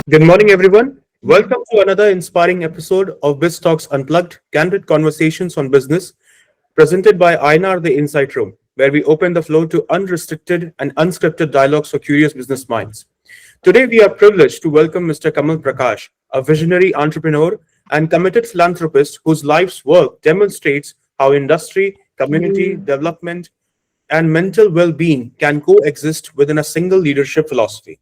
Good morning, everyone. Welcome to another inspiring episode of Biz Talks Unplugged, candid conversations on business, presented by Einar the Insight Room, where we open the floor to unrestricted and unscripted dialogues for curious business minds. Today, we are privileged to welcome Mr. Kamal Prakash, a visionary entrepreneur and committed philanthropist whose life's work demonstrates how industry, community development, and mental well being can coexist within a single leadership philosophy.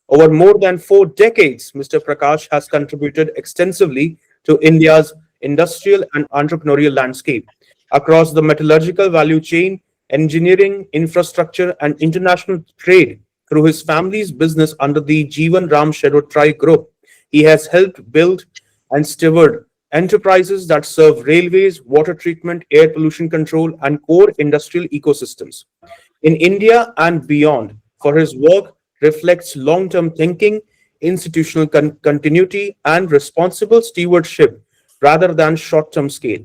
Over more than 4 decades, Mr. Prakash has contributed extensively to India's industrial and entrepreneurial landscape across the metallurgical value chain, engineering, infrastructure, and international trade through his family's business under the Jiwanram Sheoduttrai group. He has helped build and steward enterprises that serve railways, water treatment, air pollution control, and core industrial ecosystems in India and beyond. For his work reflects long-term thinking, institutional continuity, and responsible stewardship rather than short-term scale.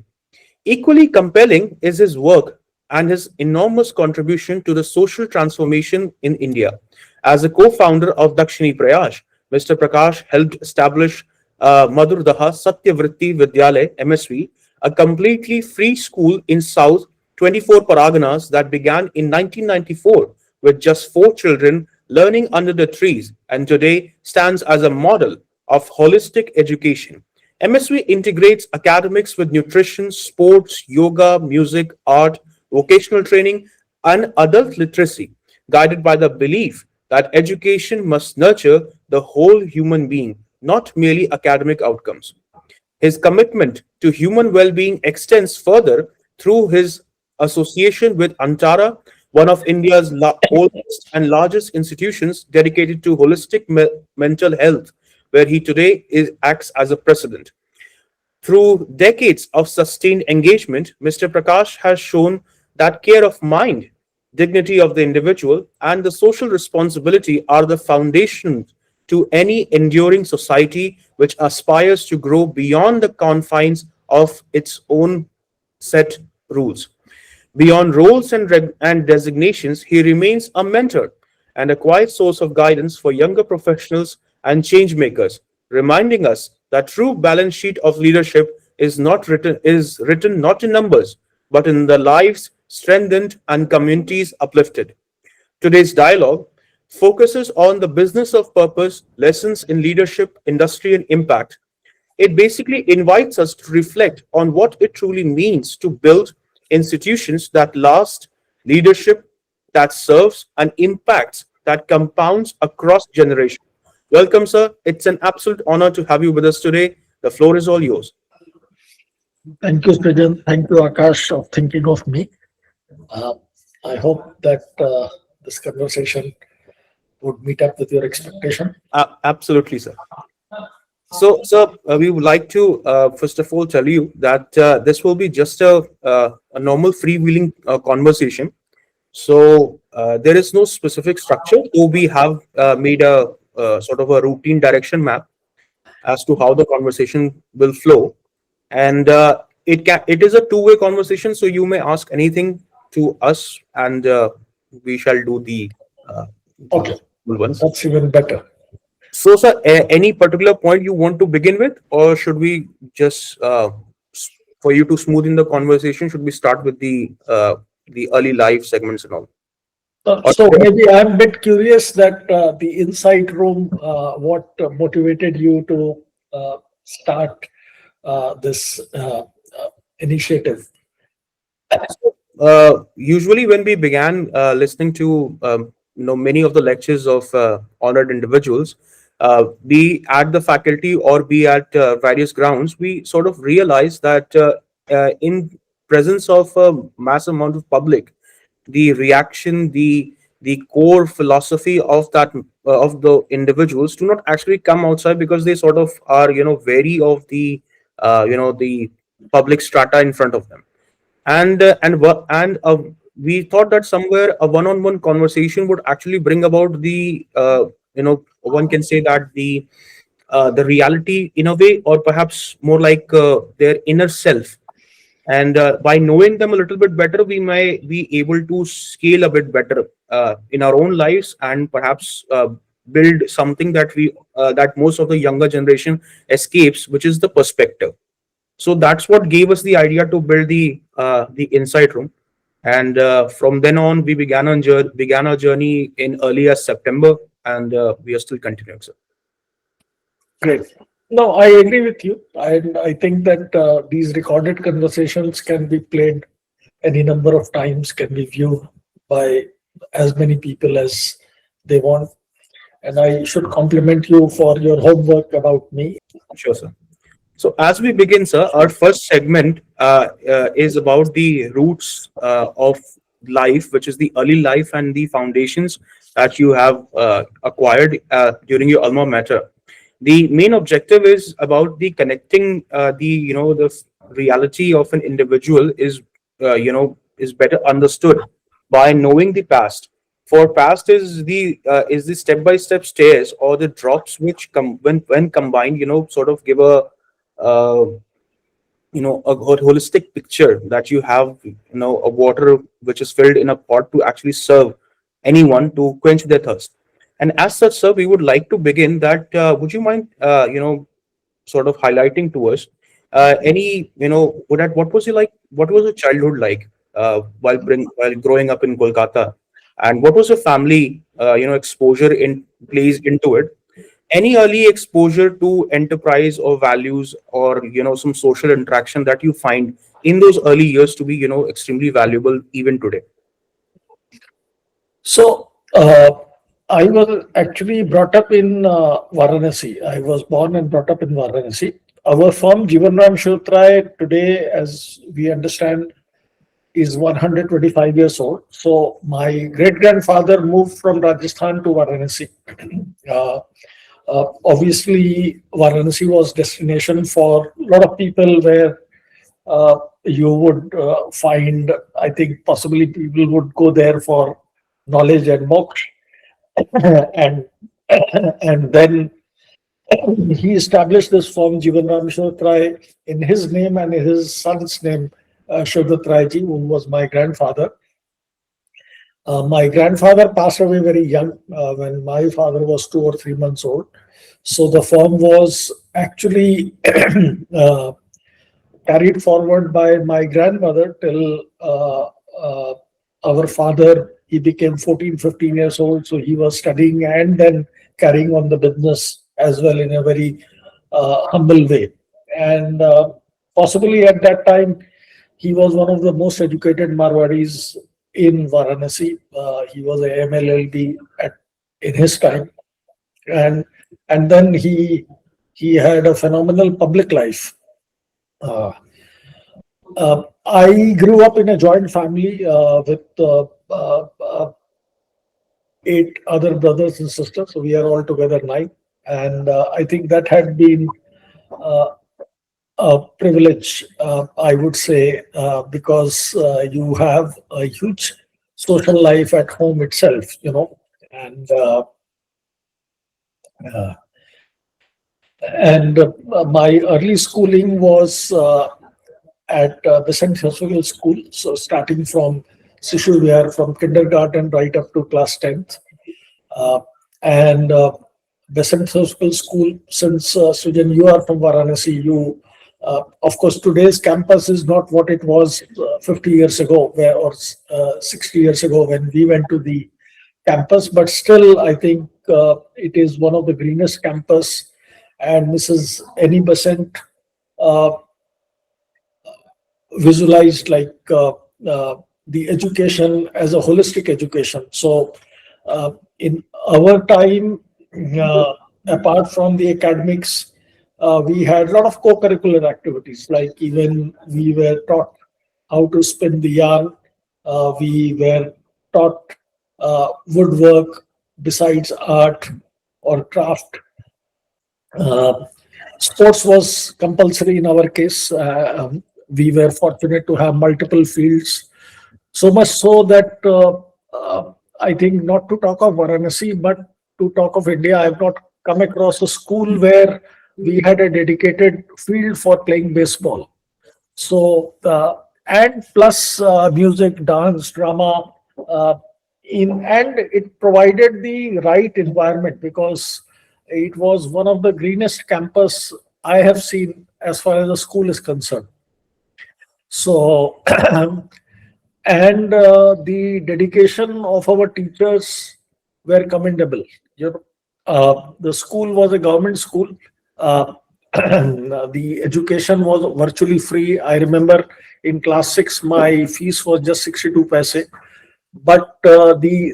Equally compelling is his work and his enormous contribution to the social transformation in India. As a co-founder of Dakshini Prayash, Mr. Prakash helped establish Madhurdaha Satyavritti Vidyalay (MSV), a completely free school in South 24 Paraganas that began in 1994 with just 4 children learning under the trees and today stands as a model of holistic education. MSV integrates academics with nutrition, sports, yoga, music, art, vocational training, and adult literacy, guided by the belief that education must nurture the whole human being, not merely academic outcomes. His commitment to human well being extends further through his association with Antara, one of India's oldest and largest institutions dedicated to holistic mental health, where he today acts as a president. Through decades of sustained engagement, Mr. Prakash has shown that care of mind, dignity of the individual, and the social responsibility are the foundation to any enduring society which aspires to grow beyond the confines of its own set rules. Beyond roles and designations, he remains a mentor and a quiet source of guidance for younger professionals and change makers, reminding us that true balance sheet of leadership is written not in numbers, but in the lives strengthened and communities uplifted. Today's dialogue focuses on the business of purpose, lessons in leadership, industry, and impact. It basically invites us to reflect on what it truly means to build institutions that last, leadership that serves, and impacts that compounds across generations. Welcome, sir. It's an absolute honor to have you with us today. The floor is all yours. Thank you, Srijan. Thank you, Akash, of thinking of me. Uh, I hope that this conversation would meet up with your expectation. Absolutely, sir. So, sir, we would like to first of all tell you that this will be just a normal freewheeling conversation. So, there is no specific structure, though we have made a sort of a routine direction map as to how the conversation will flow. And it is a two-way conversation, so you may ask anything to us, and we shall do the Okay, full ones. that's even better. So, sir, any particular point you want to begin with, or should we just, for you to smooth in the conversation, should we start with the early life segments and all? Or So maybe I'm a bit curious that the Insight Room, what motivated you to start this initiative? usually when we began listening to many of the lectures of honored individuals, be at the faculty or be at various grounds, we sort of realize that in presence of a mass amount of public, the reaction, the core philosophy of that of the individuals do not actually come outside because they sort of are wary of the public strata in front of them, and we thought that somewhere a one-on-one conversation would actually bring about one can say that the reality in a way, or perhaps more like their inner self. And by knowing them a little bit better, we may be able to scale a bit better in our own lives, and perhaps build something that most of the younger generation escapes, which is the perspective. So that's what gave us the idea to build the Insight Room. And from then on, we began our journey in early as September, and we are still continuing, sir. Great. No, I agree with you. I think that these recorded conversations can be played any number of times, can be viewed by as many people as they want. And I should compliment you for your homework about me. Sure, sir. So as we begin, sir, our first segment is about the roots of life, which is the early life and the foundations that you have acquired during your alma mater. The main objective is about the connecting the reality of an individual is better understood by knowing the past. For past is the step by step stairs or the drops which come when combined, sort of give uh, a holistic picture that you have, a water which is filled in a pot to actually serve anyone to quench their thirst. And as such, sir, we would like to begin that. Would you mind, sort of highlighting to us any, what was your like? What was your childhood like while growing up in Kolkata, and what was your family, exposure in plays into it? Any early exposure to enterprise or values or some social interaction that you find in those early years to be extremely valuable even today? So, I was actually brought up in Varanasi. I was born and brought up in Varanasi. Our firm, Jiwanram Sheoduttrai, today, as we understand, is 125 years old. So, my great grandfather moved from Rajasthan to Varanasi. Uh, Obviously, Varanasi was destination for a lot of people where you would find, I think, possibly people would go there for knowledge and moksha. and and then he established this firm, Jiwanram Sheoduttrai, in his name and his son's name, Sheoduttrai ji, who was my grandfather. My grandfather passed away very young when my father was 2 or 3 months old. So the firm was actually uh, carried forward by my grandmother till our father. He became 14, 15 years old. So he was studying and then carrying on the business as well in a very humble way. And possibly at that time, he was one of the most educated Marwadis in Varanasi. He was a MLLB in his time, and then he had a phenomenal public life. Uh, I grew up in a joint family with 8 other brothers and sisters, so we are all together 9. And I think that had been uh, a privilege, I would say, because you have a huge social life at home itself, and uh, my early schooling was at Besant Hospital School. So starting from Sishu Vihar, from kindergarten right up to class 10th. And Besant Hospital School, since Sujan, you are from Varanasi, of course, today's campus is not what it was 50 years ago or 60 years ago when we went to the campus, but still, I think it is one of the greenest campus. And Mrs. Annie Besant visualized like the education as a holistic education. So in our time, apart from the academics, we had a lot of co-curricular activities, like even we were taught how to spin the yarn. We were taught woodwork besides art or craft. Uh, Sports was compulsory in our case. We were fortunate to have multiple fields, so much so that I think, not to talk of Varanasi, but to talk of India, I have not come across a school where we had a dedicated field for playing baseball. So, and plus music, dance, drama, uh, and it provided the right environment because it was one of the greenest campus I have seen as far as the school is concerned. So, and the dedication of our teachers were commendable. You know, the school was a government school. Uh, the education was virtually free. I remember in class six, my fees was just 62 paise, but the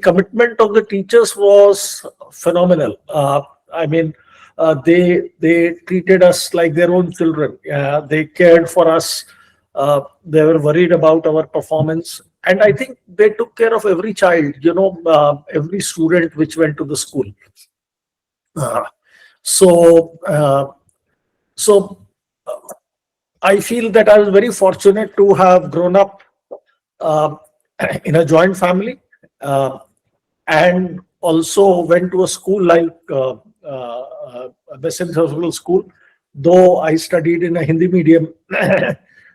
commitment of the teachers was phenomenal. I mean, they treated us like their own children. They cared for us. They were worried about our performance, and I think they took care of every child. Every student which went to the school. Uh, so so I feel that I was very fortunate to have grown up uh, in a joint family, uh, and also went to a school like a best International School, though I studied in a Hindi medium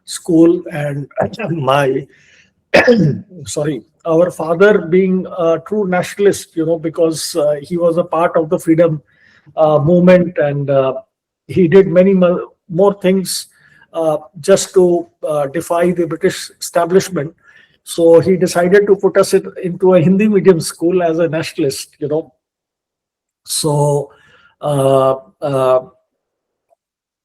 school. And my sorry, our father being a true nationalist, because he was a part of the freedom movement, and he did many more things just to defy the British establishment. So he decided to put us into a Hindi medium school as a nationalist. So, uh, uh,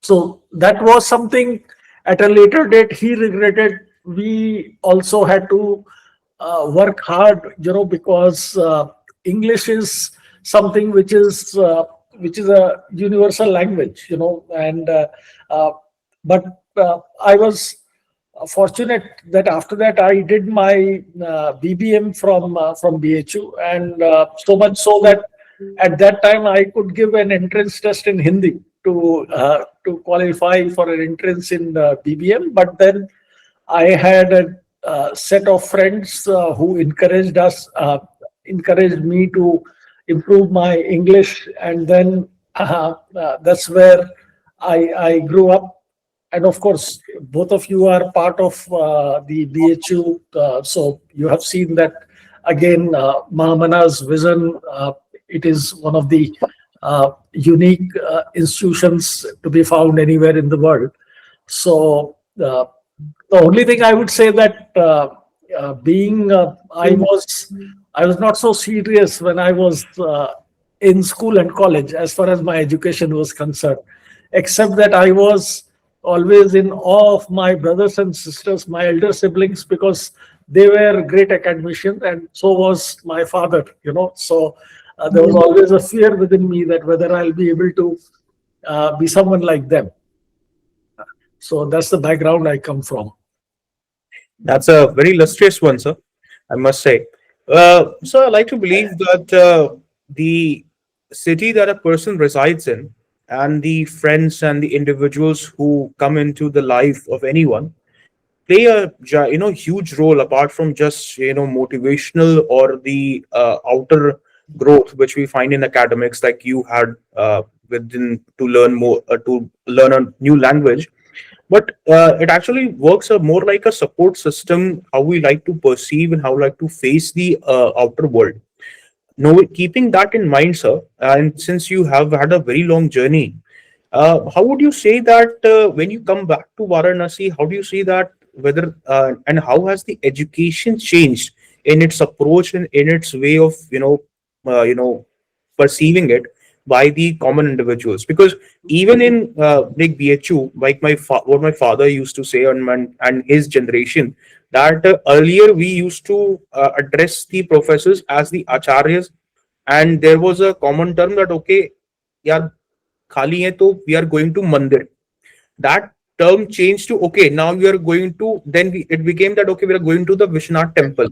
so that was something at a later date he regretted. We also had to work hard, because English is something which is a universal language, and uh, but I was fortunate that after that I did my BBM from BHU, and so much so that at that time I could give an entrance test in Hindi to qualify for an entrance in BBM. But then I had a set of friends who encouraged me to improve my English, and then that's where I grew up. And of course, both of you are part of the BHU, so you have seen that again. Mahamana's vision. It is one of the unique institutions to be found anywhere in the world. So the only thing I would say that being I was not so serious when I was in school and college as far as my education was concerned, except that I was always in awe of my brothers and sisters, my elder siblings, because they were great academicians, and so was my father. So there was always a fear within me that whether I'll be able to be someone like them. So that's the background I come from. That's a very illustrious one, sir, I must say. So I like to believe that the city that a person resides in and the friends and the individuals who come into the life of anyone play a huge role apart from just motivational or the outer growth which we find in academics, like you had within to learn more to learn a new language. But it actually works more like a support system, how we like to perceive and how we like to face the outer world. No, keeping that in mind, sir, and since you have had a very long journey, how would you say that when you come back to Varanasi, how do you see that whether and how has the education changed in its approach and in its way of perceiving it by the common individuals? Because even in like BHU, like what my father used to say and his generation, that earlier we used to address the professors as the acharyas, and there was a common term that okay, yeah, khali hai to we are going to mandir. That term changed to okay, now we are going to, it became that okay, we are going to the Vishwanath temple,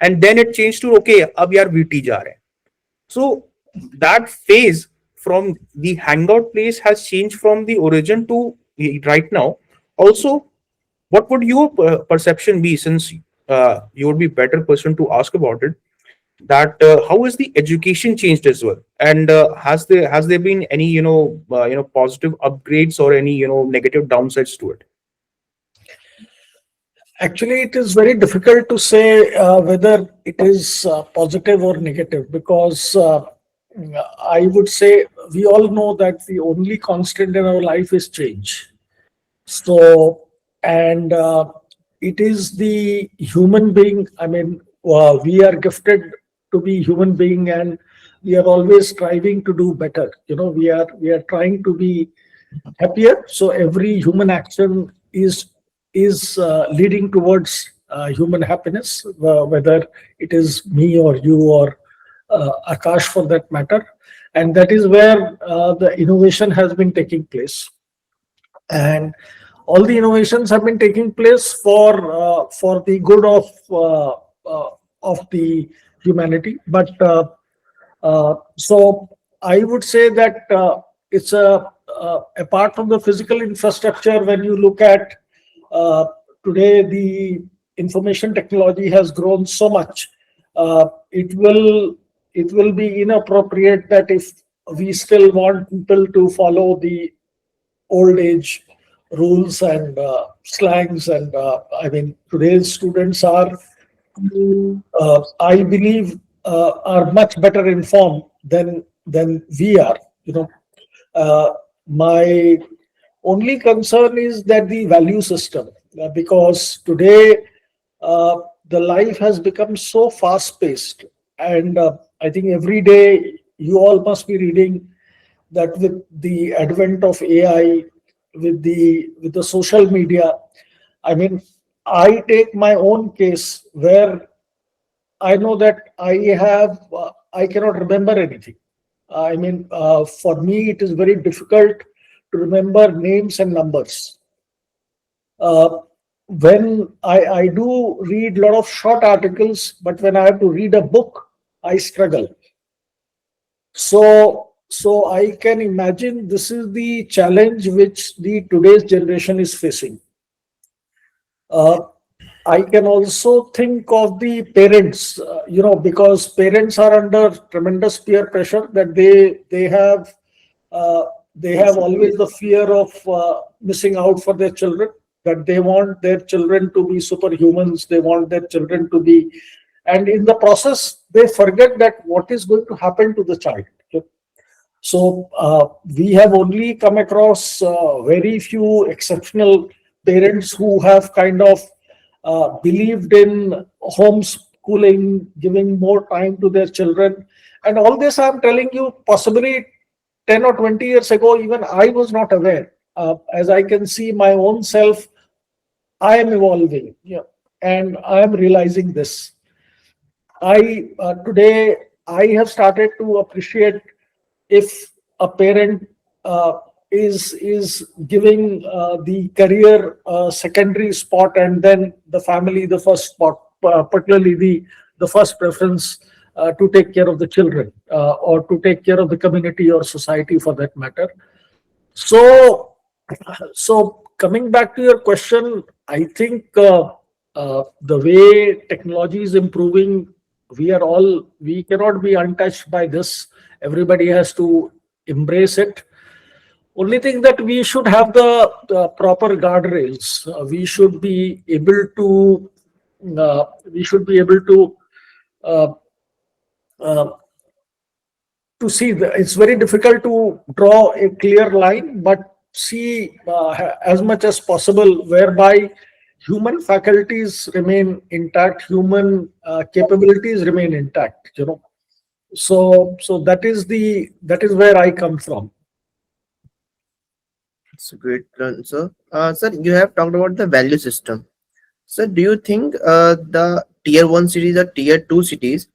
and then it changed to okay, ab yaar VT ja rahe hain. So that phase from the hangout place has changed from the origin to right now. Also, what would your perception be, since you would be better person to ask about it, that how has the education changed as well, and has there been any positive upgrades or any negative downsides to it? Actually, it is very difficult to say whether it is positive or negative, because I would say we all know that the only constant in our life is change. So, and it is the human being. I mean, we are gifted to be human being, and we are always striving to do better. We are trying to be happier. So every human action is leading towards human happiness, whether it is me or you or Akash for that matter. And that is where the innovation has been taking place, and all the innovations have been taking place for the good of the humanity. But so I would say that it's apart from the physical infrastructure. When you look at uh, today, the information technology has grown so much. It will be inappropriate that if we still want people to follow the old age rules and slangs, and I mean, today's students are, I believe, are much better informed than we are. You know, my only concern is that the value system, because today the life has become so fast paced, and I think every day you all must be reading that with the advent of AI, with the social media. I mean, I take my own case where I know that I cannot remember anything. I mean, for me, it is very difficult to remember names and numbers. Uh, when I do read a lot of short articles, but when I have to read a book, I struggle. So I can imagine this is the challenge which the today's generation is facing. Uh, I can also think of the parents, because parents are under tremendous peer pressure, that uh, they have always the fear of missing out for their children, that they want their children to be superhumans, they want their children to be, and in the process, they forget that what is going to happen to the child. Okay? So we have only come across very few exceptional parents who have kind of believed in homeschooling, giving more time to their children. And all this I'm telling you, possibly 10 or 20 years ago, even I was not aware. As I can see my own self, I am evolving, yeah, and I am realizing this. I Today I have started to appreciate if a parent is giving the career secondary spot, and then the family the first spot, particularly the first preference to take care of the children, or to take care of the community or society for that matter. So so coming back to your question, I think the way technology is improving, we cannot be untouched by this. Everybody has to embrace it. Only thing that we should have the proper guardrails. We should be able uh, uh, to see it's very difficult to draw a clear line, but see as much as possible whereby human faculties remain intact, human capabilities remain intact. So that is where I come from. It's a great answer. Sir, you have talked about the value system. So, do you think the tier 1 cities or tier 2 cities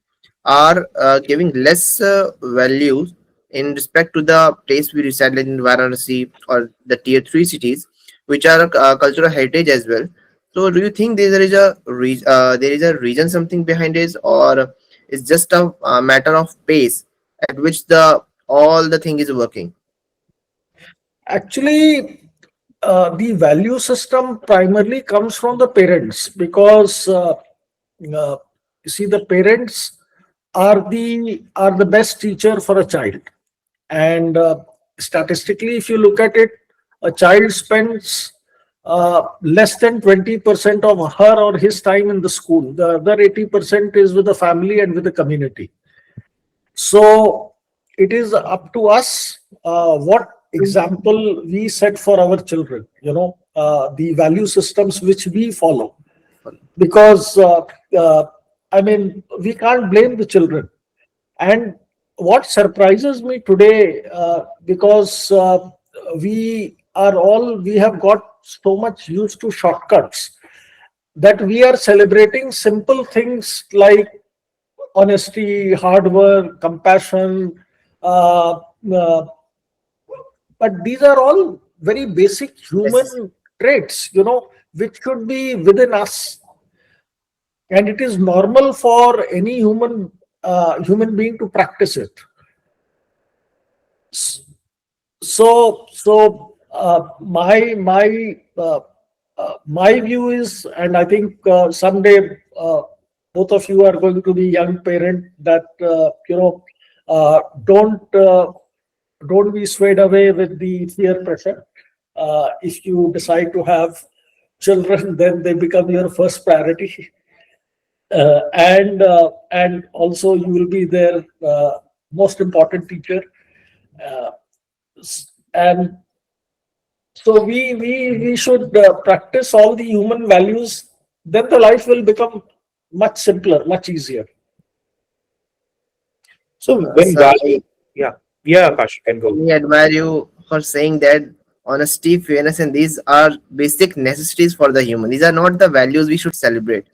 are giving less values in respect to the place we reside in Varanasi, or the tier 3 cities, which are cultural heritage as well? So, do you think there is a reason something behind it, or it's just a matter of pace at which the all the thing is working? Actually, the value system primarily comes from the parents, because uh, you see, the parents are the best teacher for a child. And statistically, if you look at it, a child spends less than 20% of her or his time in the school. The other 80% is with the family and with the community. So it is up to us what example we set for our children, the value systems which we follow. Because, I mean, we can't blame the children. And what surprises me today, because we have got so much used to shortcuts that we are celebrating simple things like honesty, hard work, compassion. Uh, uh, but these are all very basic Yes. human traits, which should be within us. And it is normal for any human being to practice it. So my view is, and I think someday both of you are going to be young parent, that uh, don't uh, don't be swayed away with the peer pressure. If you decide to have children, then they become your first priority, and also you will be their most important teacher. Uh, and so we should practice all the human values. Then the life will become much simpler, much easier. So when Sir, value, yeah, yeah, Akash, you can go. I admire you for saying that honesty, fairness, and these are basic necessities for the human. These are not the values we should celebrate.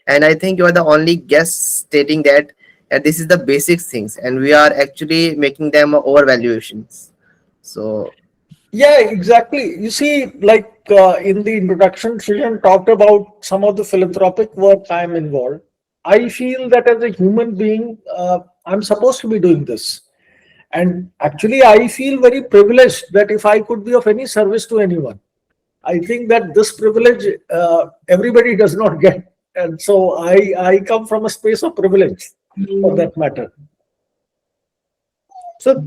And I think you are the only guest stating that this is the basic things, and we are actually making them overvaluations. So Yeah, exactly. You see, like in the introduction, Srijan talked about some of the philanthropic work I'm involved. I feel that as a human being, I'm supposed to be doing this. And actually, I feel very privileged that if I could be of any service to anyone, I think that this privilege everybody does not get. And so I come from a space of privilege for that matter. So,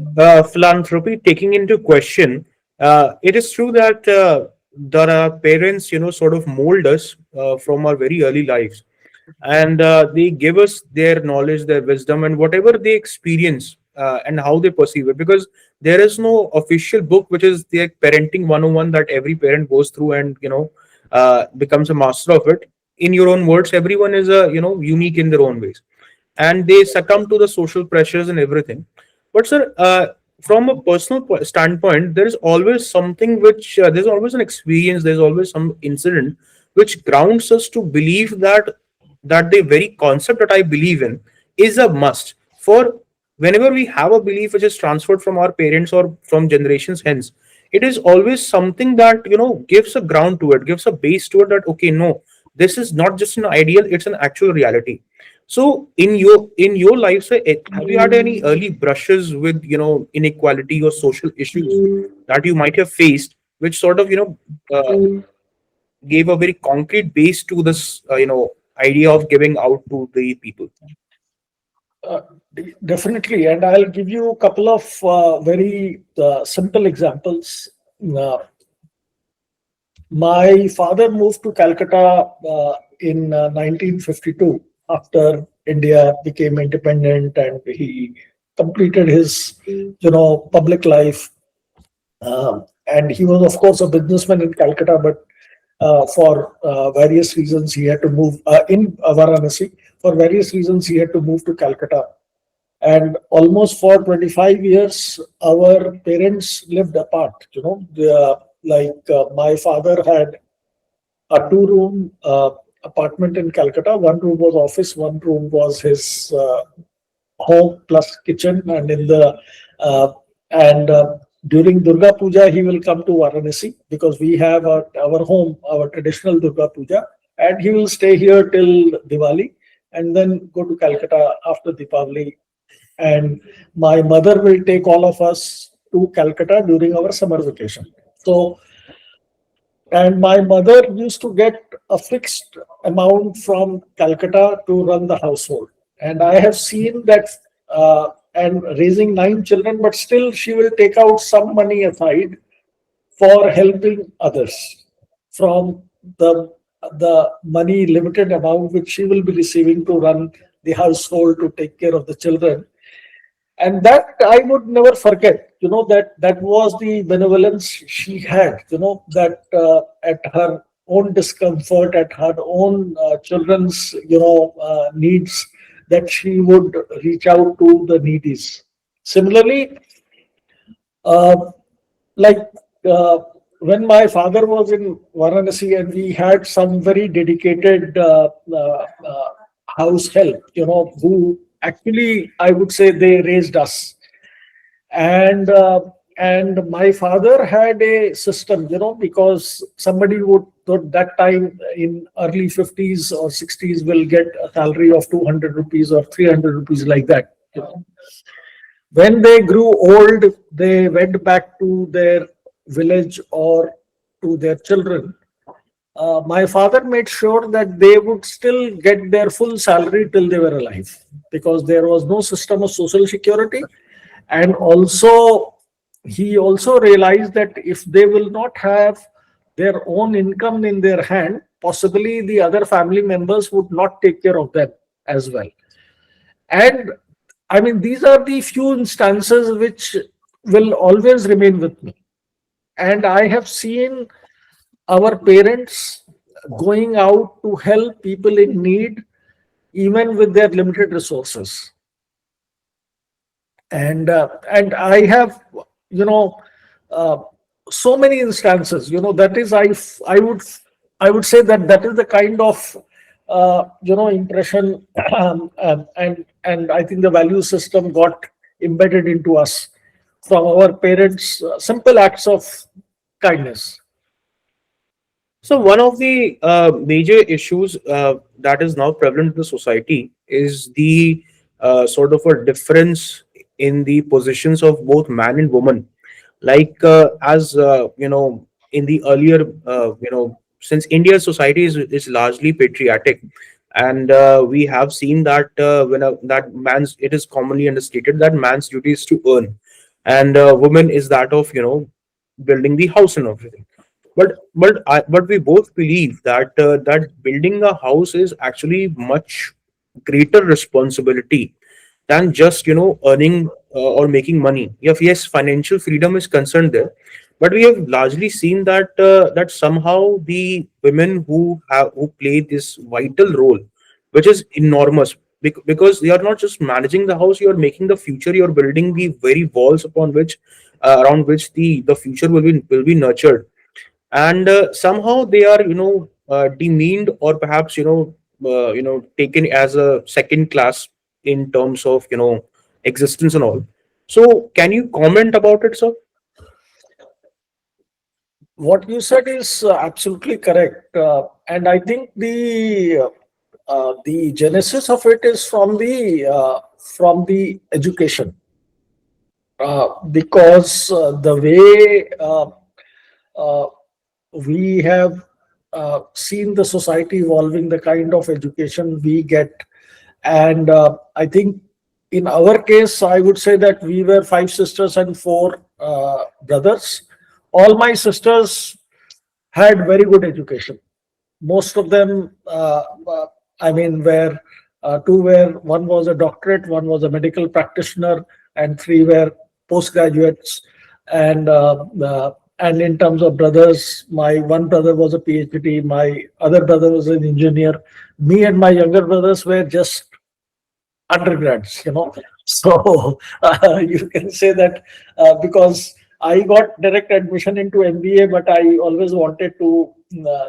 philanthropy taking into question, it is true that our parents, sort of mold us from our very early lives, and they give us their knowledge, their wisdom, and whatever they experience and how they perceive it. Because there is no official book which is the parenting 101 that every parent goes through and becomes a master of it. In your own words, everyone is unique in their own ways, and they succumb to the social pressures and everything. But sir, from a personal standpoint, there is always something which there's always an experience, there's always some incident which grounds us to believe that the very concept that I believe in is a must. For whenever we have a belief which is transferred from our parents or from generations hence, it is always something that gives a ground to it, gives a base to it, that okay, no, this is not just an ideal, it's an actual reality. So in your life, sir, have you had any early brushes with inequality or social issues that you might have faced, which sort of gave a very concrete base to this idea of giving out to the people? Uh, Definitely, and I'll give you a couple of very simple examples. Uh, my father moved to Calcutta in 1952 after India became independent, and he completed his, public life. And he was, of course, a businessman in Calcutta, but for various reasons, he had to move in Varanasi. For various reasons, he had to move to Calcutta, and almost for 25 years our parents lived apart. My father had a two-room apartment in Calcutta. One room was office, one room was his home plus kitchen. And during Durga Puja he will come to Varanasi, because we have our home, our traditional Durga Puja, and he will stay here till Diwali and then go to Calcutta after Diwali. And my mother will take all of us to Calcutta during our summer vacation. So, and my mother used to get a fixed amount from Calcutta to run the household. And I have seen that, and raising nine children, but still she will take out some money aside for helping others. from the money, limited amount which she will be receiving to run the household, to take care of the children. And that I would never forget, that was the benevolence she had, that at her own discomfort, at her own children's needs, that she would reach out to the needies. Similarly, uh, like uh, when my father was in Varanasi, and we had some very dedicated house help, who actually, I would say, they raised us. And uh, and my father had a system, because somebody would, at that time in early 50s or 60s, will get a salary of 200 rupees or 300 rupees, like that. When they grew old, they went back to their village or to their children. My father made sure that they would still get their full salary till they were alive, because there was no system of social security. And also, he also realized that if they will not have their own income in their hand, possibly the other family members would not take care of them as well. And I mean, these are the few instances which will always remain with me. And I have seen our parents going out to help people in need, even with their limited resources. And I have, you know uh, so many instances, that is, I would say that that is the kind of impression, and I think the value system got embedded into us from our parents, simple acts of kindness. So one of the major issues that is now prevalent in the society is the sort of a difference in the positions of both man and woman. Like as in the earlier, since India's society is largely patriotic, and we have seen that that man's it is commonly understated that man's duty is to earn, and woman is that of building the house and everything. But we both believe that that building a house is actually much greater responsibility than just earning or making money. Yes, financial freedom is concerned there, but we have largely seen that that somehow the women who play this vital role, which is enormous, because they are not just managing the house, you are making the future, you are building the very walls upon which around which the future will be nurtured. And somehow they are demeaned, or perhaps taken as a second class in terms of existence and all. So can you comment about it, sir? What you said is absolutely correct, and I think the genesis of it is from the education, because the way uh, we have seen the society evolving, the kind of education we get. And I think in our case, I would say that we were five sisters and four brothers. All my sisters had very good education. Most of them, I mean, were two were one was a doctorate, one was a medical practitioner, and three were postgraduates. And in terms of brothers, my one brother was a PhD, my other brother was an engineer. Me and my younger brothers were just undergrads, So you can say that, because I got direct admission into MBA, but I always wanted to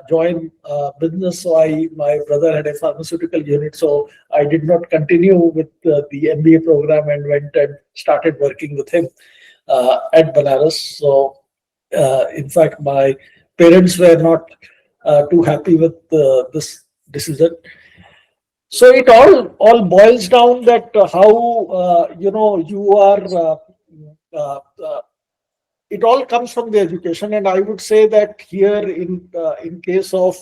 join business. So my brother had a pharmaceutical unit, so I did not continue with the MBA program and went and started working with him at Banaras. So in fact, my parents were not too happy with this decision. So it all boils down that how you are. Uh, uh, it all comes from the education, and I would say that here in case of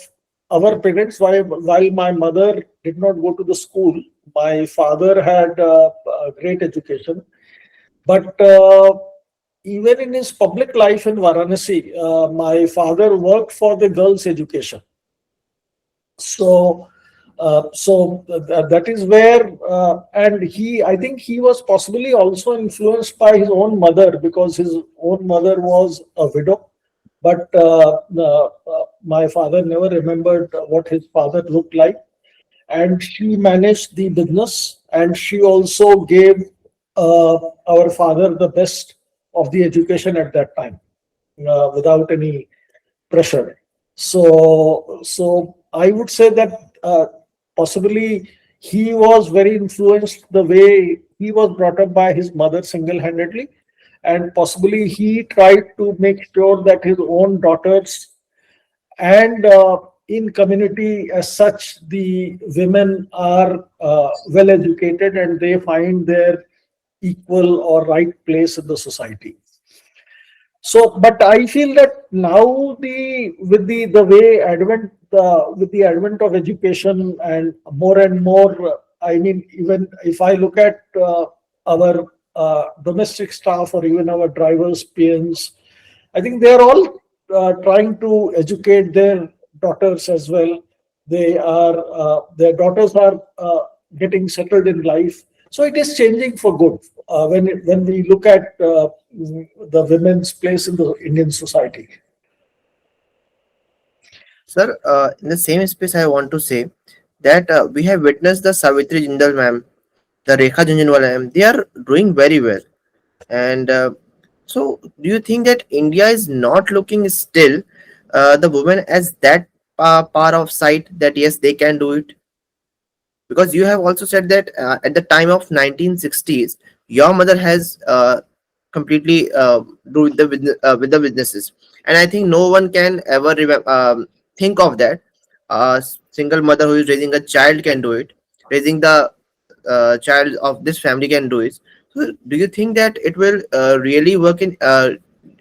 our parents, while my mother did not go to the school, my father had a great education. But even in his public life in Varanasi, my father worked for the girls' education. So, that is where, and I think he was possibly also influenced by his own mother, because his own mother was a widow. But my father never remembered what his father looked like, and she managed the business, and she also gave our father the best of the education at that time, without any pressure. So I would say that possibly he was very influenced the way he was brought up by his mother single-handedly, and possibly he tried to make sure that his own daughters and in community as such, the women are well educated and they find their equal or right place in the society. So, but I feel that now the way advent with the advent of education and more, I mean, even if I look at our domestic staff or even our drivers, PNs, I think they are all trying to educate their daughters as well. Their daughters are getting settled in life, so it is changing for good when we look at the women's place in the Indian society. Sir, in the same space, I want to say that we have witnessed the Savitri Jindal ma'am, the Rekha Jhunjhunwala ma'am. They are doing very well. And so, do you think that India is not looking still the women as that power of sight that yes, they can do it? Because you have also said that at the time of 1960s, your mother has completely do with the businesses, and I think no one can ever think of that. A single mother who is raising a child can do it. Raising the child of this family can do it. So, do you think that it will really work in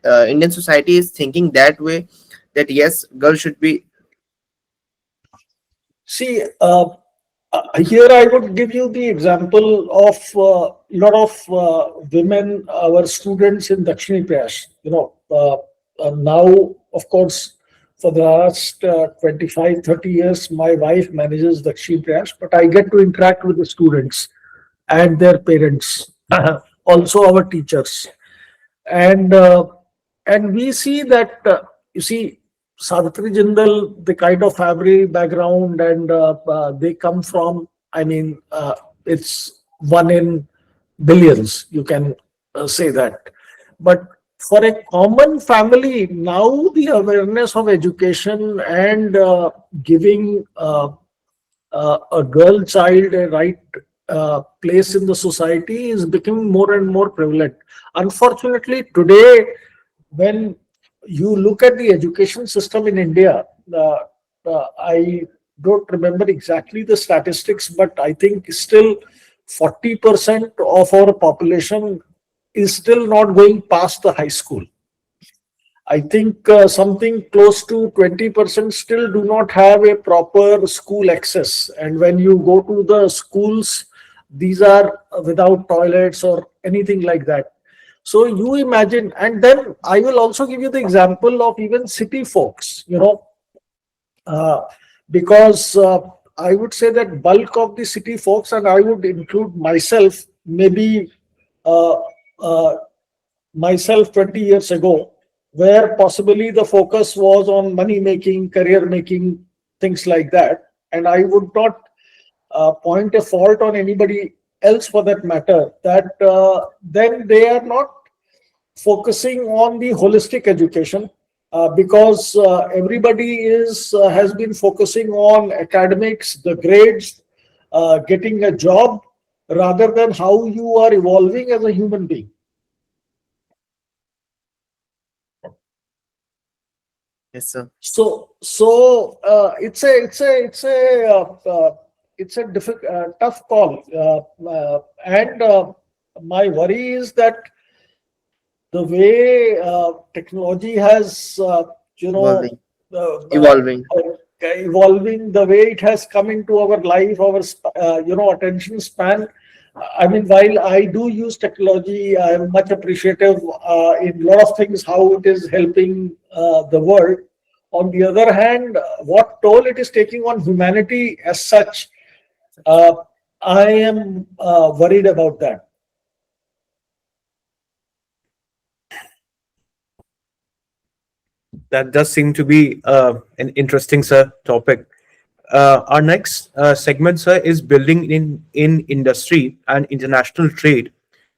Indian society is thinking that way, that yes, girls should be. See, here I would give you the example of a lot of women, our students in Dakshini Prayash. Now, of course, for the last 25, 30 years, my wife manages Dakshini Prayash, but I get to interact with the students and their parents, also our teachers. And we see that, you see, Savitri Jindal, the kind of family background and they come from, I mean, it's one in billions, you can say that. But for a common family, now the awareness of education and giving a girl child a right place in the society is becoming more and more prevalent. Unfortunately, today, when you look at the education system in India, I don't remember exactly the statistics, but I think still 40% of our population is still not going past the high school. I think something close to 20% still do not have a proper school access. And when you go to the schools, these are without toilets or anything like that. So you imagine, and then I will also give you the example of even city folks, uh, because I would say that bulk of the city folks, and I would include myself, maybe uh, uh, myself 20 years ago, where possibly the focus was on money making, career making, things like that. And I would not point a fault on anybody else for that matter, that then they are not focusing on the holistic education, because everybody is has been focusing on academics, the grades, getting a job, rather than how you are evolving as a human being. Yes, sir. It's a tough call, and my worry is that the way technology has, you know, Evolving. uh, Evolving. evolving, the way it has come into our life, our attention span. I mean, while I do use technology, I am much appreciative in a lot of things how it is helping the world. On the other hand, what toll it is taking on humanity as such, uh, I am worried about that. That does seem to be an interesting, sir, topic. Our next segment, sir, is building in industry and international trade.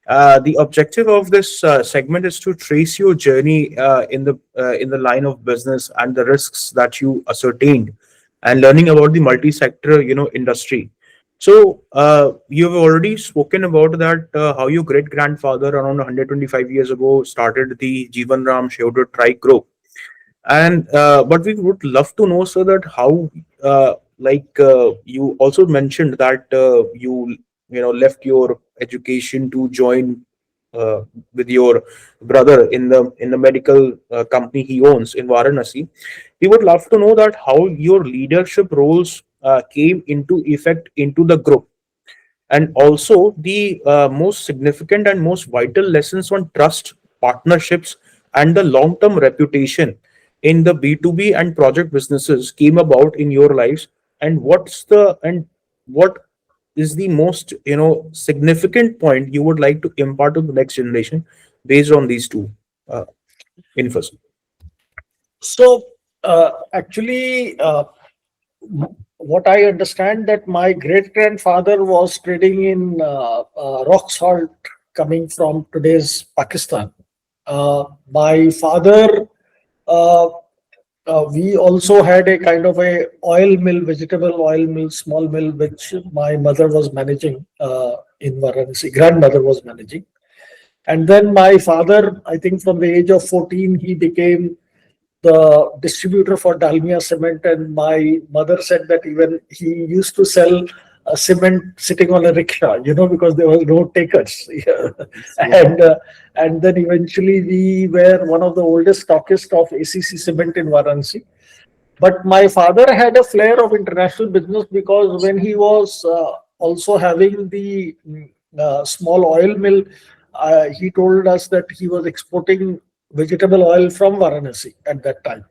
The objective of this segment is to trace your journey in the line of business and the risks that you ascertained, and learning about the multi-sector, industry. So you've already spoken about that how your great grandfather around 125 years ago started the Jiwanram Sheoduttrai group, and but we would love to know, sir, that how you also mentioned that you left your education to join uh, with your brother in the medical company he owns in Varanasi. We would love to know that how your leadership roles came into effect into the group, and also the most significant and most vital lessons on trust, partnerships, and the long term reputation in the B2B and project businesses came about in your lives, and what is the most significant point you would like to impart to the next generation based on these two uh, infos. So, actually, what I understand that my great grandfather was trading in rock salt coming from today's Pakistan. My father, uh, we also had a kind of a oil mill, vegetable oil mill, small mill, which my mother was managing in Varanasi. Grandmother was managing, and then my father, I think, from the age of 14, he became the distributor for Dalmia cement, and my mother said that even he used to sell cement sitting on a rickshaw, because there was no takers. Yeah. Yeah. And then eventually we were one of the oldest stockists of ACC cement in Varanasi. But my father had a flair of international business, because when he was also having the small oil mill, he told us that he was exporting vegetable oil from Varanasi at that time,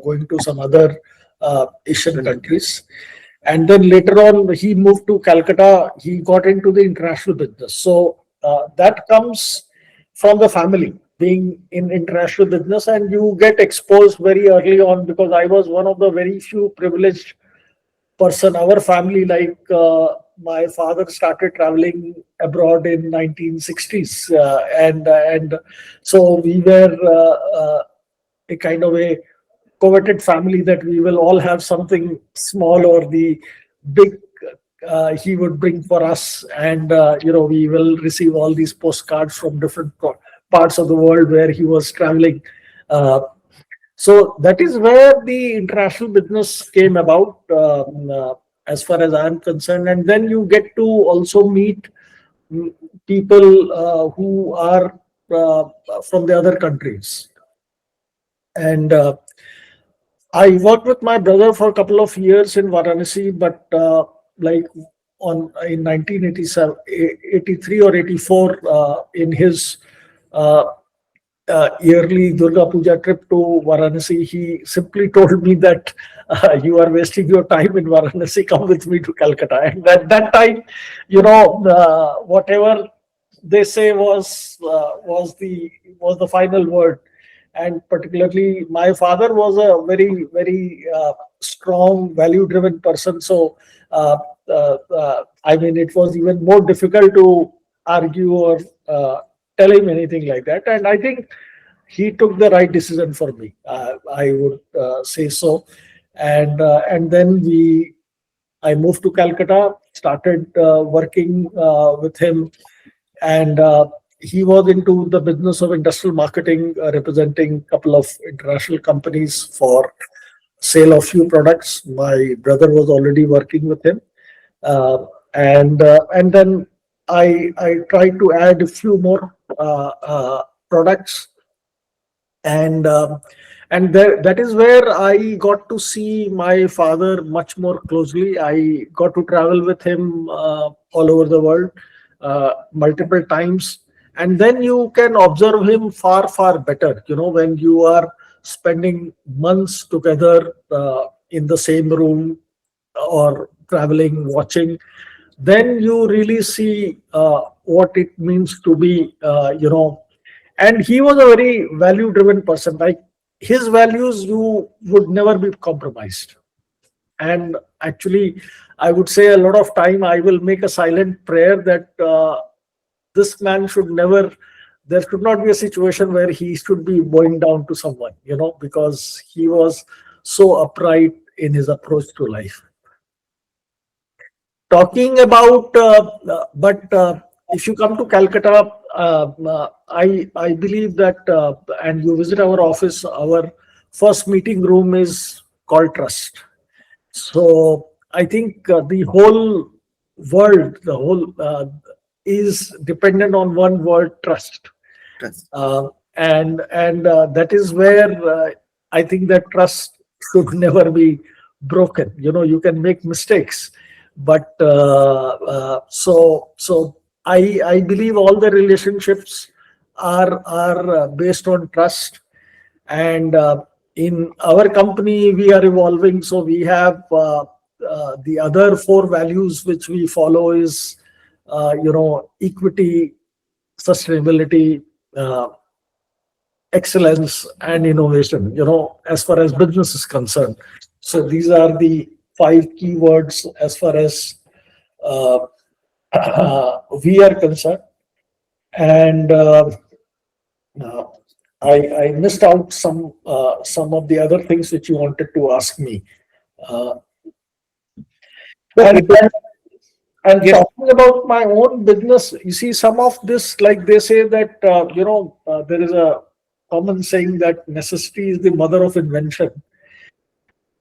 going to some other Asian countries. And then later on, he moved to Calcutta. He got into the international business. So that comes from the family being in international business, and you get exposed very early on, because I was one of the very few privileged person. Our family, like my father started traveling abroad in 1960s, and so we were a kind of a coveted family, that we will all have something small or the big he would bring for us, and we will receive all these postcards from different parts of the world where he was traveling. uh, so that is where the international business came about, as far as I'm concerned. And then you get to also meet mm, people who are uh, from the other countries. And I worked with my brother for a couple of years in Varanasi, but like on in 1987, 83 or 84, in his uh, yearly Durga Puja trip to Varanasi, he simply told me that you are wasting your time in Varanasi. Come with me to Calcutta. And at that time, whatever they say was the final word. And particularly, my father was a very very strong, value driven person. So, I mean, it was even more difficult to argue or tell him anything like that. And I think he took the right decision for me. I would say so. And then I moved to Calcutta, started working with him, and he was into the business of industrial marketing, representing a couple of international companies for sale of few products. My brother was already working with him, uh, and then I tried to add a few more products, and that is where I got to see my father much more closely. I got to travel with him all over the world. multiple times, and then you can observe him far, far better. When you are spending months together in the same room or traveling, watching, then you really see what it means to be, and he was a very value driven person. Like, his values, you would never be compromised. And actually, I would say a lot of time I will make a silent prayer that this man should never, there should not be a situation where he should be bowing down to someone, because he was so upright in his approach to life. Talking about, but if you come to Calcutta, I believe that, and you visit our office, our first meeting room is called Trust. So I think the whole is dependent on one word: trust. Trust. And that is where I think that trust should never be broken. You can make mistakes, but so I believe all the relationships are based on trust. And in our company, we are evolving, so we have the other four values which we follow is equity, sustainability, uh, excellence, and innovation, as far as business is concerned. So these are the five keywords as far as uh, we are concerned. And uh, I missed out some of the other things which you wanted to ask me. Uh, So and it was, and yes, talking about my own business, you see, some of this, like they say that there is a common saying that necessity is the mother of invention.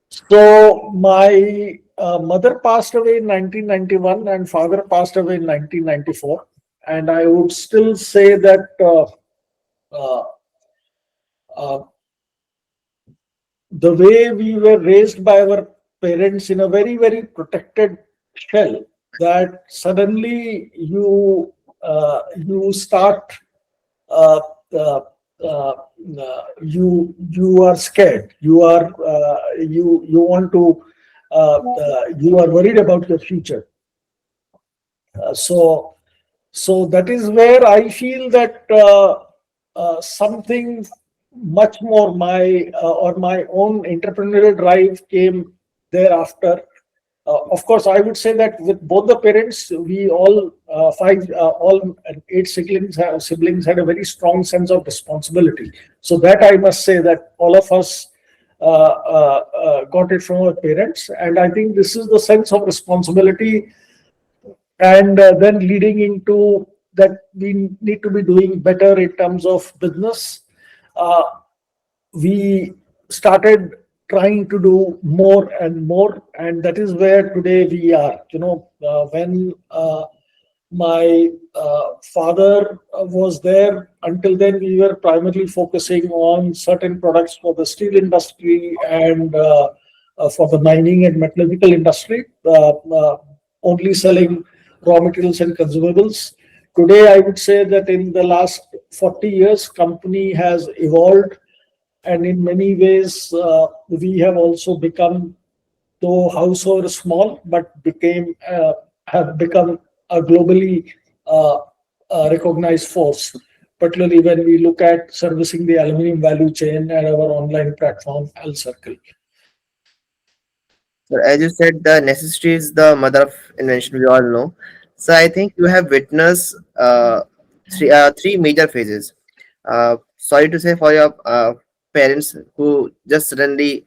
So my mother passed away in 1991 and father passed away in 1994, and I would still say that uh, uh, the way we were raised by our parents in a very, very protected shell, that suddenly you start, uh, uh, uh, you are scared, you want to, you are worried about your future. So that is where I feel that something much more, my own entrepreneurial drive came thereafter. Of course, I would say that with both the parents, we all all eight siblings had a very strong sense of responsibility. So that I must say that all of us got it from our parents, and I think this is the sense of responsibility, and then leading into that we need to be doing better in terms of business. Uh, we started trying to do more and more, and that is where today we are. When my father was there, until then we were primarily focusing on certain products for the steel industry and for the mining and metallurgical industry, only selling raw materials and consumables. Today, I would say that in the last 40 years, company has evolved, and in many ways, we have also become, though household small, but have become a globally uh, recognized force, particularly when we look at servicing the aluminum value chain and our online platform, Al Circle. So as you said, the necessity is the mother of invention. We all know. So I think you have witnessed three major phases. Sorry to say for your parents who just suddenly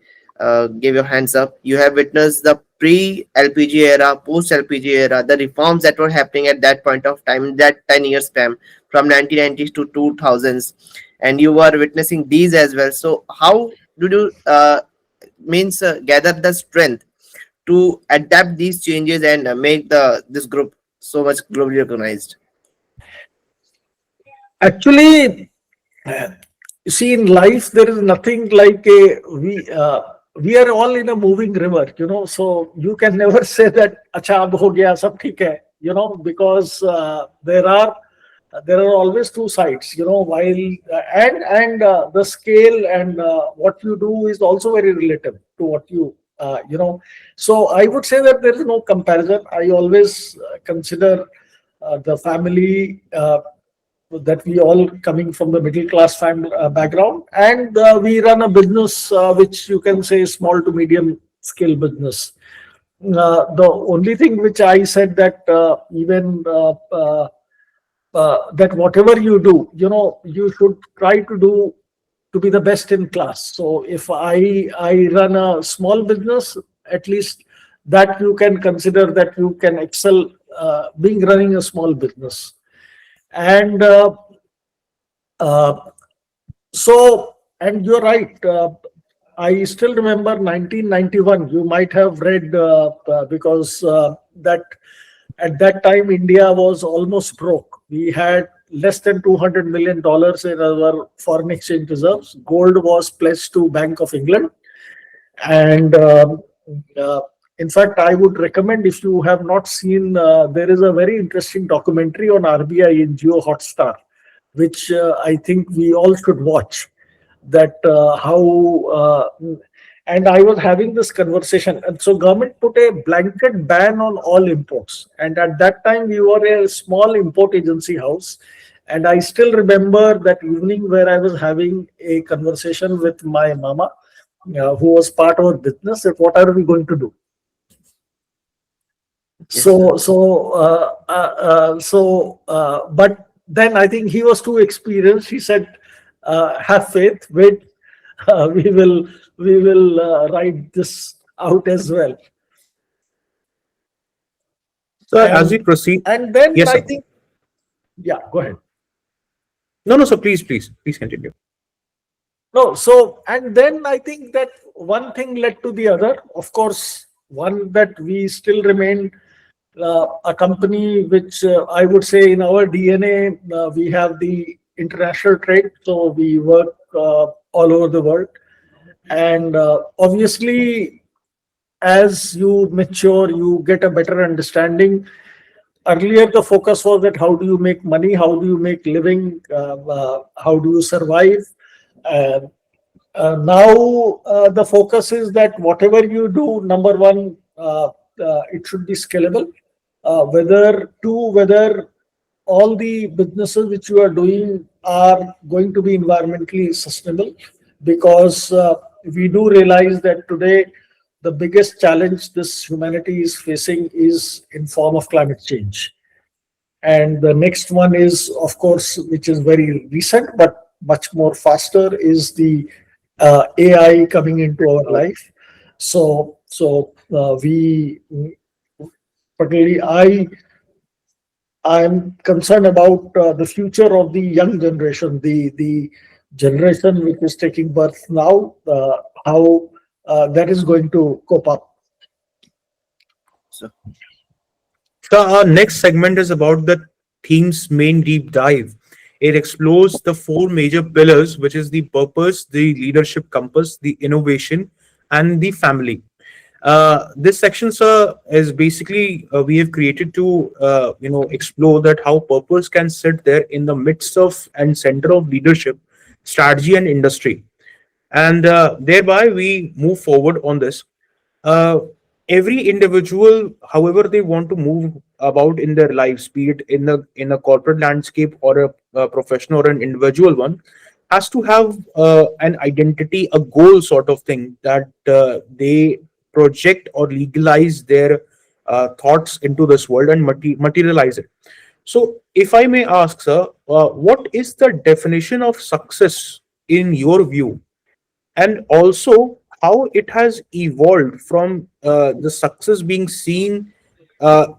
gave your hands up. You have witnessed the pre-LPG era, post-LPG era, the reforms that were happening at that point of time, in that 10 years span from 1990s to 2000s, and you were witnessing these as well. So how do you gather the strength to adapt these changes and make the this group so much globally recognized? Actually, you see, in life, there is nothing like a we are all in a moving river, so you can never say that acha ab ho gaya, sab theek hai. because there are always two sides, while the scale and what you do is also very relative to what so I would say that there is no comparison. I always consider the family, that we all coming from the middle class family background, and we run a business which you can say is small to medium scale business. The only thing which I said, that even that whatever you do, you should try to do to be the best in class. So if I run a small business, at least that you can consider that you can excel being running a small business. And uh, so, and you're right. I still remember 1991. You might have read, because that at that time India was almost broke. We had less than $200 million in our foreign exchange reserves. Gold was pledged to Bank of England, and uh, in fact, I would recommend, if you have not seen, there is a very interesting documentary on RBI in Geo Hotstar, which I think we all should watch. That how and I was having this conversation, and so government put a blanket ban on all imports, and at that time we were a small import agency house, and I still remember that evening where I was having a conversation with my mama, who was part of our business, that what are we going to do. Yes, sir. But then I think he was too experienced. He said, "Have faith. Wait, we will ride this out as well." So as we And proceed, and then yes, I sir. think, yeah, go ahead. No, no, so please continue. No, so and then I think that one thing led to the other. Of course, one that we still remain a company which I would say in our DNA, we have the international trade, so we work all over the world. And obviously, as you mature, you get a better understanding. Earlier, the focus was that how do you make money, how do you make living, how do you survive. Uh, Now, the focus is that whatever you do, number one, it should be scalable. Whether all the businesses which you are doing are going to be environmentally sustainable, because we do realize that today the biggest challenge this humanity is facing is in form of climate change. And the next one is, of course, which is very recent but much more faster, is the AI coming into our life. So we particularly I'm concerned about the future of the young generation, the generation which is taking birth now, how that is going to cope up. So, So our next segment is about the theme's main deep dive. It explores the four major pillars, which is the purpose, the leadership compass, the innovation, and the family. This section, sir, is basically we have created to explore that how purpose can sit there in the midst of and center of leadership, strategy, and industry, and thereby we move forward on this. uh, every individual, however they want to move about in their lives, be it in a corporate landscape or a professional or an individual one, has to have an identity, a goal sort of thing that they project or legalize their thoughts into this world and materialize it. So if I may ask, sir, what is the definition of success in your view, and also how it has evolved from the success being seen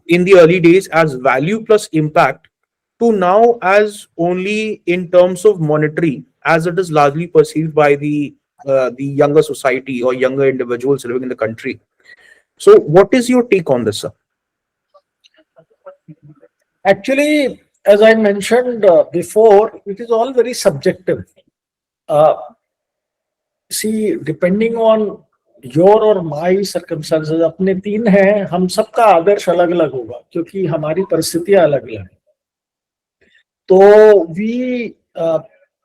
in the early days as value plus impact to now as only in terms of monetary, as it is largely perceived by the younger society or younger individuals living in the country. So what is your take on this, sir? Actually, as I mentioned before, it is all very subjective. Uh, See, depending on your और माई circumstances अपने तीन हैं, हम सबका आदर्श अलग अलग होगा क्योंकि हमारी परिस्थितियां अलग अलग हैं. तो we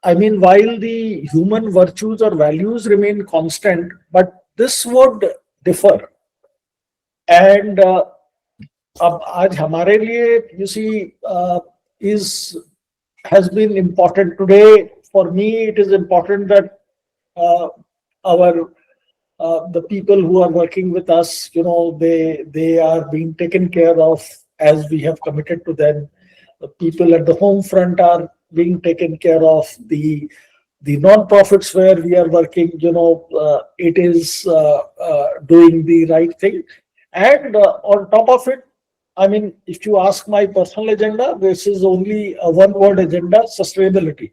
I mean, while the human virtues or values remain constant, but this would differ. And अब आज हमारे लिए you see is has been important today. For me, it is important that uh, our the people who are working with us, they are being taken care of as we have committed to them. The people at the home front are being taken care of. The non-profits where we are working, it is doing the right thing. And on top of it, I mean, if you ask my personal agenda, this is only a one-word agenda: sustainability.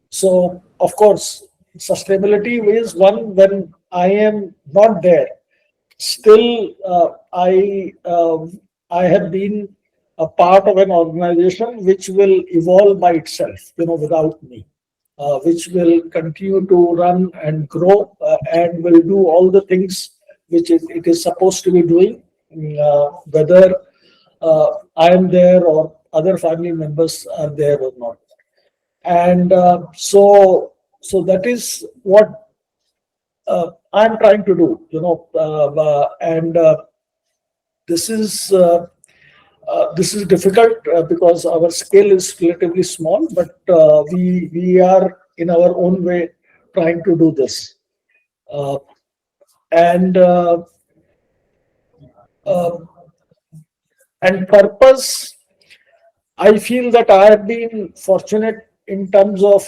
So, of course, sustainability is one when I am not there. Still, I have been a part of an organization which will evolve by itself, without me, which will continue to run and grow, and will do all the things which it is supposed to be doing, whether I am there or other family members are there or not. And so that is what I'm trying to do, and this is this is difficult because our scale is relatively small, but we are in our own way trying to do this. uh, and uh, and purpose, I feel that I have been fortunate in terms of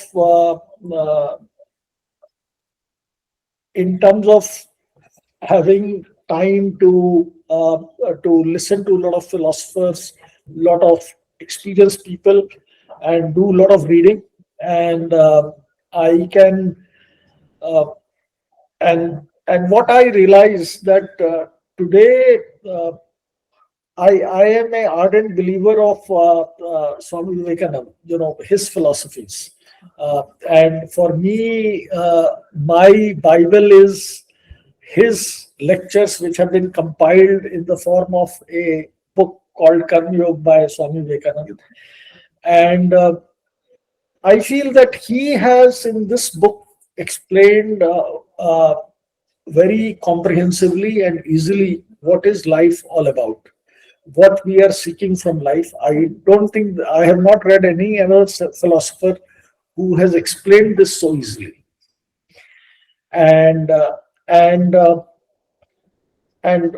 having time to listen to a lot of philosophers, lot of experienced people, and do a lot of reading. And I can uh, and what I realize that today, I am an ardent believer of Swami Vivekananda, his philosophies. And for me, my Bible is his lectures, which have been compiled in the form of a book called Karma Yoga by Swami Vivekananda. And I feel that he has in this book explained very comprehensively and easily what is life all about, what we are seeking from life. I don't think I have not read any other philosopher who has explained this so easily. And and uh, and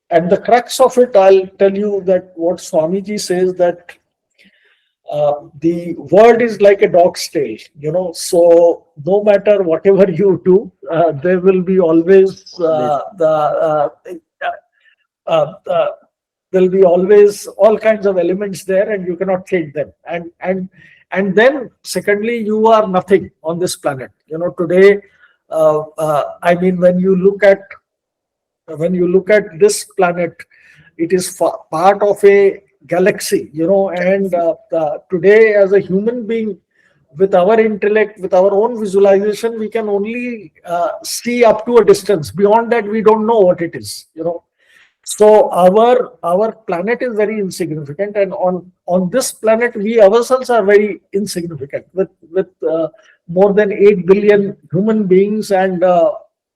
and the crux of it, I'll tell you that what Swamiji says, that the world is like a dog's tail, so no matter whatever you do, there will be always uh, uh, there'll be always all kinds of elements there, and you cannot change them. And then secondly, you are nothing on this planet, today. I mean, when you look at this planet, it is part of a galaxy, and today, as a human being, with our intellect, with our own visualization, we can only see up to a distance. Beyond that, we don't know what it is, so our planet is very insignificant, and on this planet, we ourselves are very insignificant, with more than 8 billion human beings, and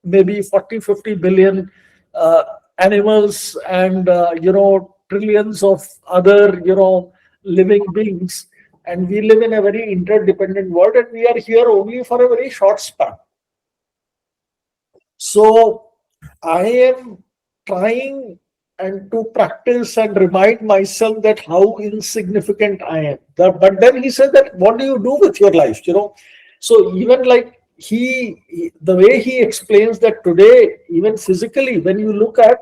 maybe 40-50 billion uh, animals, and trillions of other living beings. And we live in a very interdependent world, and we are here only for a very short span. So I am trying and to practice and remind myself that how insignificant I am. But then he said that, what do you do with your life? So even like the way he explains that today, even physically, when you look at,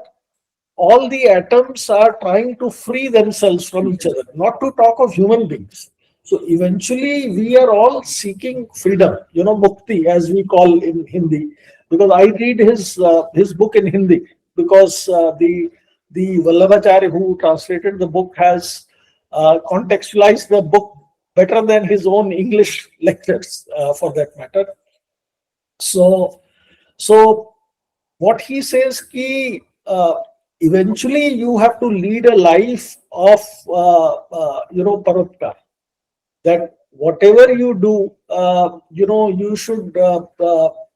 all the atoms are trying to free themselves from each other, not to talk of human beings. So eventually, we are all seeking freedom, mukti, as we call in Hindi. Because I read his book in Hindi, because the Vallabhacharya who translated the book has contextualized the book better than his own English lectures, for that matter. So, so what he says ki eventually you have to lead a life of paropkar, that whatever you do, you should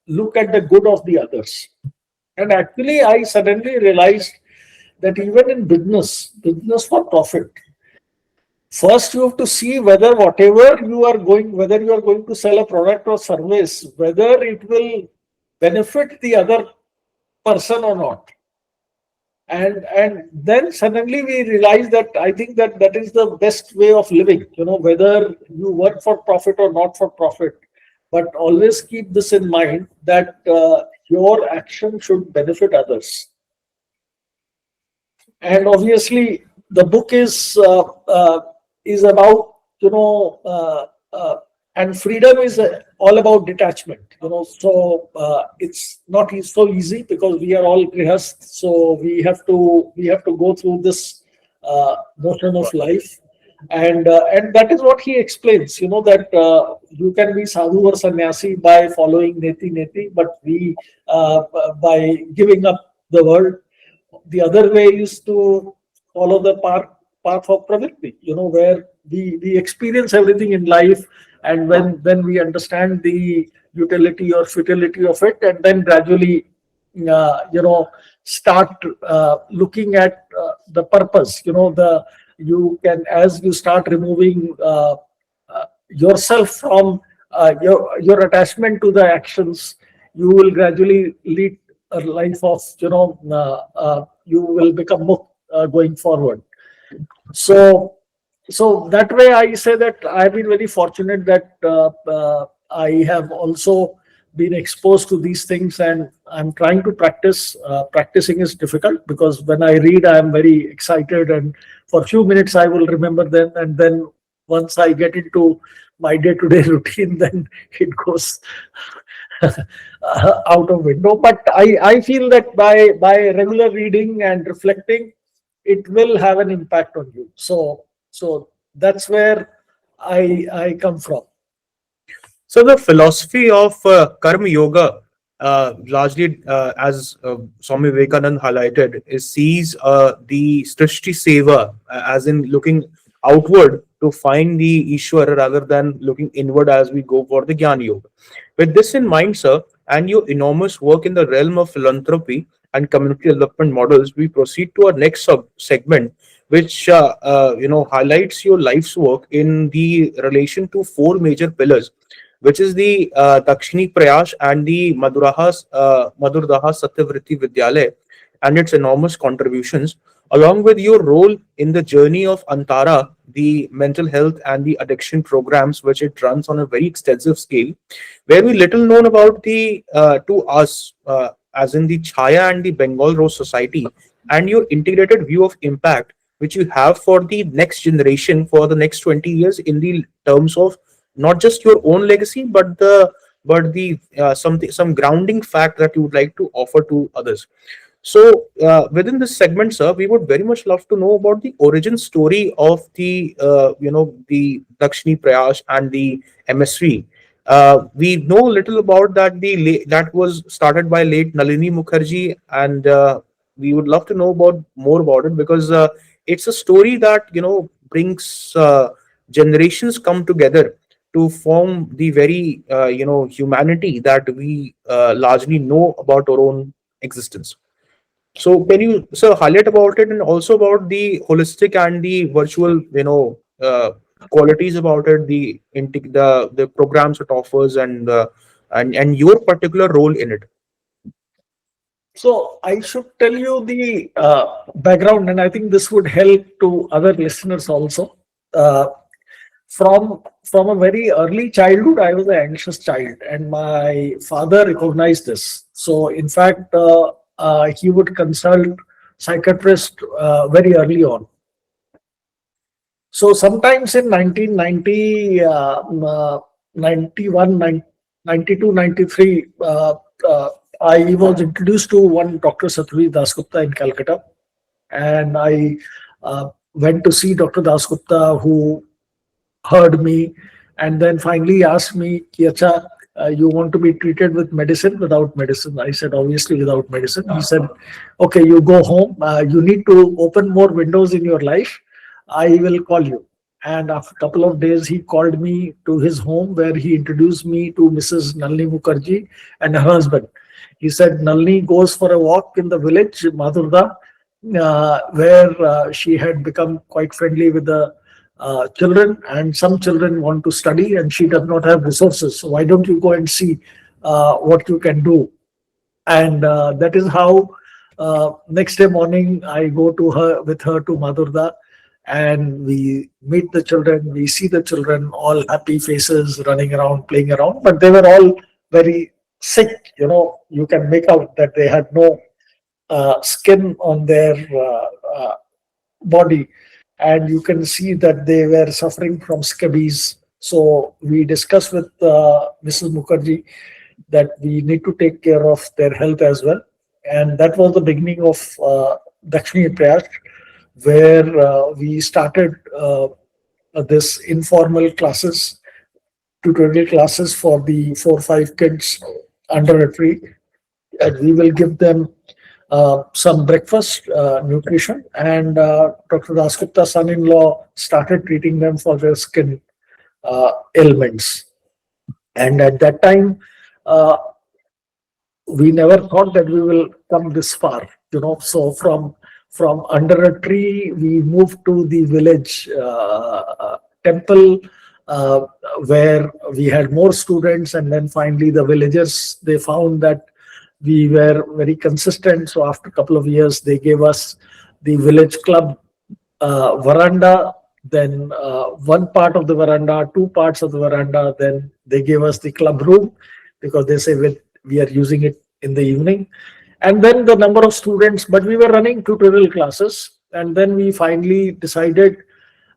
look at the good of the others. And actually, I suddenly realized that even in business for profit, first you have to see whether whether you are going to sell a product or service, whether it will benefit the other person or not. And then suddenly we realize that I think that that is the best way of living, whether you work for profit or not for profit, but always keep this in mind that your action should benefit others. And obviously the book is about, and freedom is all about detachment, so it's not so easy because we are all grihast, so we have to go through this motion of life. And that is what he explains, that you can be sadhu or sannyasi by following neti neti, but we by giving up the world. The other way is to follow the path of pravritti, where we experience everything in life, and when we understand the utility or futility of it, and then gradually start looking at the purpose. You can, as you start removing yourself from your attachment to the actions, you will gradually lead a life of, you will become mukt going forward. So so that way I say that I've been very fortunate that I have also been exposed to these things, and I'm trying to practice. Practicing is difficult because when I read I am very excited, and for a few minutes I will remember them, and then once I get into my day-to-day routine, then it goes out of window. But I feel that by regular reading and reflecting, it will have an impact on you. So that's where I come from. So the philosophy of karma yoga, largely as Swami Vivekanand highlighted, is sees the Srishti Seva, as in looking outward to find the Ishwara rather than looking inward as we go for the Jnana Yoga. With this in mind, sir, and your enormous work in the realm of philanthropy and community development models, we proceed to our next sub segment, which highlights your life's work in the relation to four major pillars, which is the Dakshini Prayash and the Madurdaha Satyavritti Vidyalaya, and its enormous contributions, along with your role in the journey of Antara, the mental health and the addiction programs, which it runs on a very extensive scale, where we little known about the to us, as in the Chaya and the Bengal Rose Society, and your integrated view of impact, which you have for the next generation for the next 20 years in the terms of not just your own legacy, but the some grounding fact that you would like to offer to others. So within this segment, sir, we would very much love to know about the origin story of the the Dakshini Prayash and the MSV. We know little about that. That was started by late Nalini Mukherjee, and we would love to know about more about it, because it's a story that brings generations come together to form the very humanity that we largely know about our own existence. So can you, sir, highlight about it, and also about the holistic and the virtual qualities about it, the programs it offers, and and your particular role in it? So I should tell you the background, and I think this would help to other listeners also. Uh, from a very early childhood, I was an anxious child, and my father recognized this. So in fact, he would consult psychiatrist very early on. So sometimes in 1990, 91, 92, 93, I was introduced to one Dr. Satvi Dasgupta in Calcutta, and I went to see Dr. Dasgupta, who heard me, and then finally asked me, "Ki, acha, you want to be treated with medicine, without medicine? I said, obviously without medicine. He said, okay, you go home. You need to open more windows in your life. I will call you. And after a couple of days, he called me to his home, where he introduced me to Mrs. Nalini Mukherjee and her husband. He said Nalini goes for a walk in the village, Madhurda, where she had become quite friendly with the children, and some children want to study and she does not have resources. So why don't you go and see what you can do? And that is how next day morning I go to her with her to Madhurda, and we meet the children. We see the children, all happy faces, running around, playing around, but they were all very sick. You can make out that they had no skin on their body, and you can see that they were suffering from scabies. So we discussed with Mrs. Mukherjee that we need to take care of their health as well. And that was the beginning of Dakshini Prayash, where we started this informal classes, tutorial classes for the 4 or 5 kids under a tree. And we will give them some breakfast, nutrition, and Dr. Dasgupta's son-in-law started treating them for their skin ailments. And at that time, we never thought that we will come this far. So from under a tree, we moved to the village temple, where we had more students, and then finally the villagers, they found that we were very consistent. So after a couple of years, they gave us the village club veranda, then one part of the veranda, 2 parts of the veranda. Then they gave us the club room, because they say we are using it in the evening. And then the number of students, but we were running tutorial classes. And then we finally decided,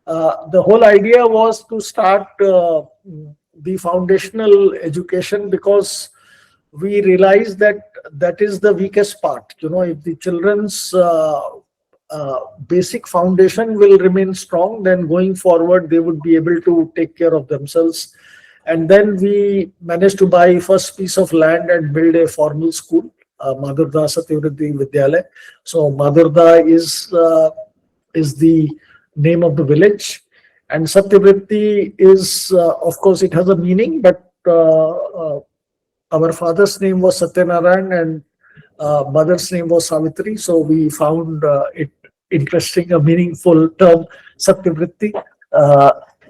the whole idea was to start the foundational education, because we realized that that is the weakest part. If the children's basic foundation will remain strong, then going forward they would be able to take care of themselves. And then we managed to buy first piece of land and build a formal school, Madhurda Satyavritti Vidyalaya. So Madhurda is the name of the village, and Satyavritti is, of course, it has a meaning, but our father's name was Satyanarayan and mother's name was Savitri. So we found it interesting, a meaningful term, Satyavritti.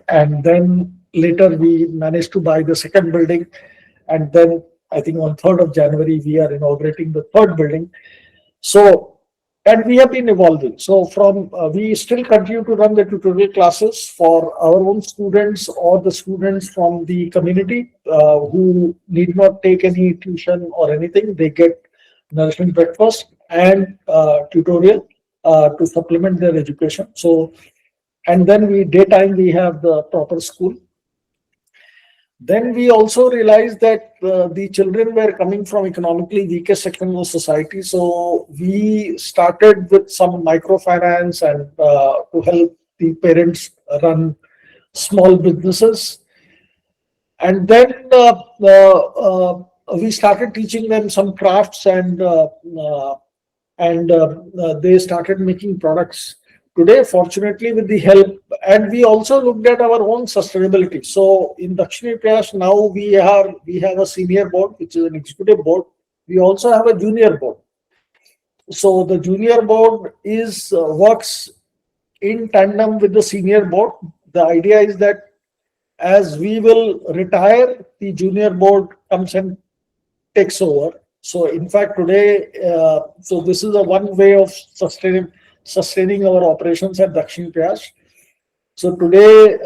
And then later we managed to buy the second building. And then I think on 3rd of January, we are inaugurating the third building. So, and we have been evolving. So we still continue to run the tutorial classes for our own students or the students from the community who need not take any tuition or anything. They get nourishing breakfast and tutorial to supplement their education. So, and then daytime we have the proper school. Then we also realized that the children were coming from economically weaker sections of society. So we started with some microfinance and to help the parents run small businesses. And then we started teaching them some crafts, and they started making products. Today, fortunately, with the help, and we also looked at our own sustainability. So in Dakshini Prayash now we have a senior board, which is an executive board. We also have a junior board. So the junior board works in tandem with the senior board. The idea is that as we will retire, the junior board comes and takes over. So in fact today, so this is a one way of sustaining our operations at Dakshini Prayash. So today,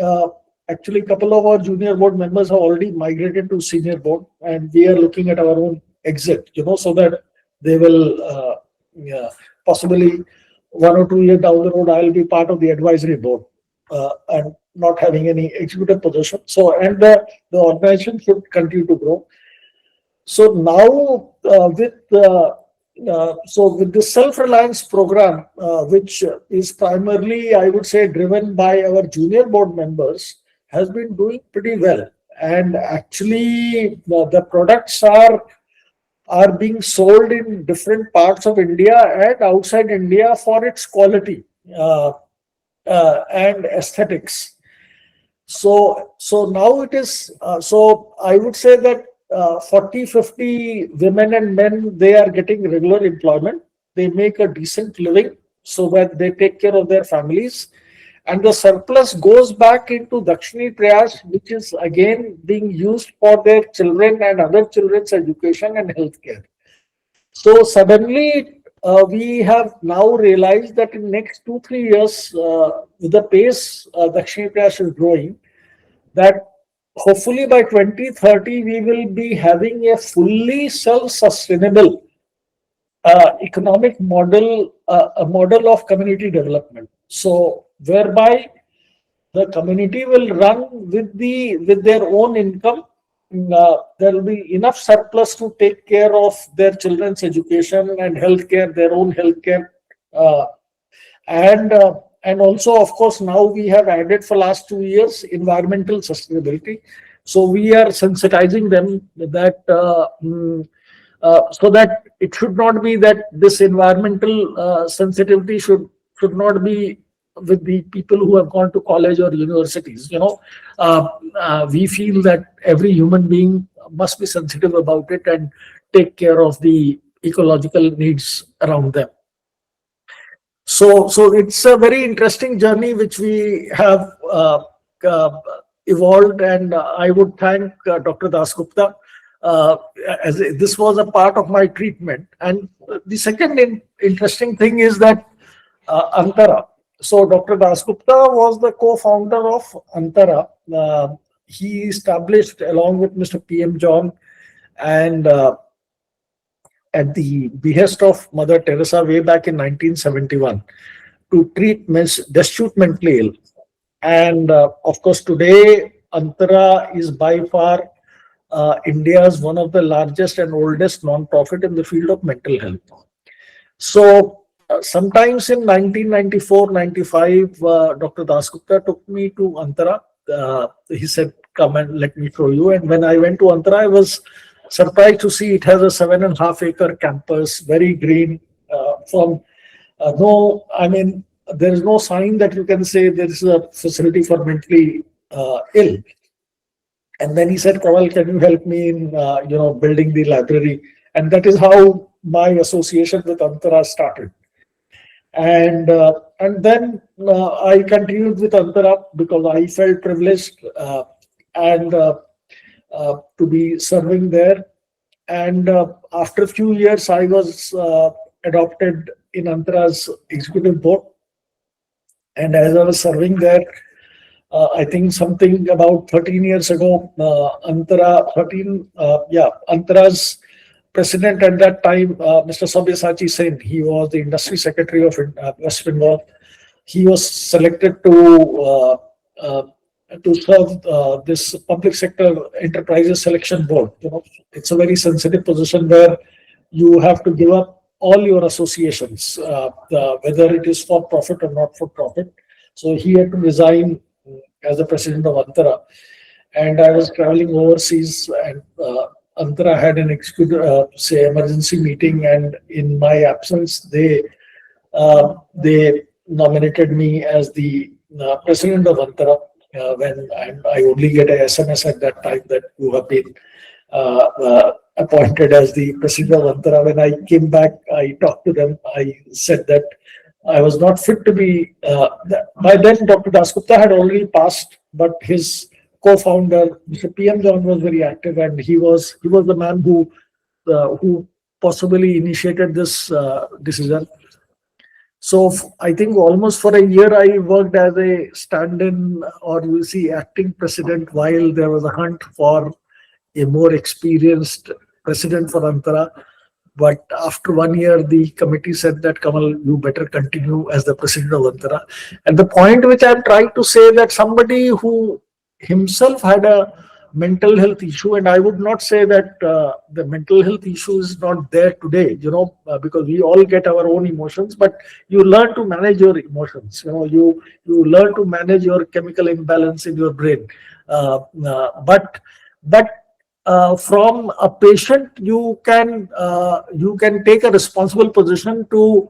actually, a couple of our junior board members have already migrated to senior board, and we are looking at our own exit, so that they will possibly 1 or 2 years down the road, I'll be part of the advisory board and not having any executive position. So, and the organization should continue to grow. So now with the self-reliance program, which is primarily, I would say, driven by our junior board members, has been doing pretty well. and actually the products are being sold in different parts of India and outside India for its quality and aesthetics. So now it is, so I would say that 40, 50 women and men, they are getting regular employment. They make a decent living so that they take care of their families. And the surplus goes back into Dakshini Prayash, which is again being used for their children and other children's education and healthcare. So suddenly, we have now realized that in next 2 3 years, with the pace Dakshini Prayash is growing, that hopefully by 2030 we will be having a fully self-sustainable economic model, a model of community development. So whereby the community will run with their own income. There will be enough surplus to take care of their children's education and healthcare, their own healthcare, uh, and also, of course, now we have added for last 2 years environmental sustainability. So we are sensitizing them that so that it should not be that this environmental sensitivity should not be with the people who have gone to college or universities. We feel that every human being must be sensitive about it and take care of the ecological needs around them. So it's a very interesting journey which we have uh, evolved, and I would thank Dr. Dasgupta, uh, as this was a part of my treatment. And the second interesting thing is that Antara. So Dr. Dasgupta was the co-founder of Antara. He established along with Mr. P.M. John, and at the behest of Mother Teresa way back in 1971, to treat destitute mentally ill. And of course, today, Antara is by far India's one of the largest and oldest non-profit in the field of mental health. So, sometimes in 1994-95, Dr. Dasgupta took me to Antara. He said, "Come and let me show you." And when I went to Antara, I was surprised to see it has a 7.5-acre campus, very green. No, I mean, there is no sign that you can say there is a facility for mentally ill. And then he said, "Kamal, can you help me in building the library?" And that is how my association with Antara started. And then I continued with Antara because I felt privileged and to be serving there. And after a few years, I was adopted in Antara's executive board. And as I was serving there, I think something about 13 years ago, Antara's president at that time, Mr. Sabyasachi Sen, he was the industry secretary of West Bengal. He was selected to serve this public sector enterprises selection board. It's a very sensitive position where you have to give up all your associations, whether it is for profit or not for profit. So he had to resign as the president of Antara, and I was traveling overseas, and Antara had an emergency meeting, and in my absence, they nominated me as the president of Antara. When I only get a SMS at that time that you have been appointed as the president of Antara. When I came back, I talked to them. I said that I was not fit to be. By then, Dr. Dasgupta had already passed, but his co-founder, Mr. P.M. John, was very active, and he was the man who possibly initiated this decision. So I think almost for a year I worked as a stand-in, or you see, acting president, while there was a hunt for a more experienced president for Antara. But after 1 year, the committee said that, "Kamal, you better continue as the president of Antara." And the point which I'm trying to say, that somebody who himself had a mental health issue, and I would not say that the mental health issue is not there today, because we all get our own emotions, but you learn to manage your emotions. You learn to manage your chemical imbalance in your brain. But from a patient, you can take a responsible position to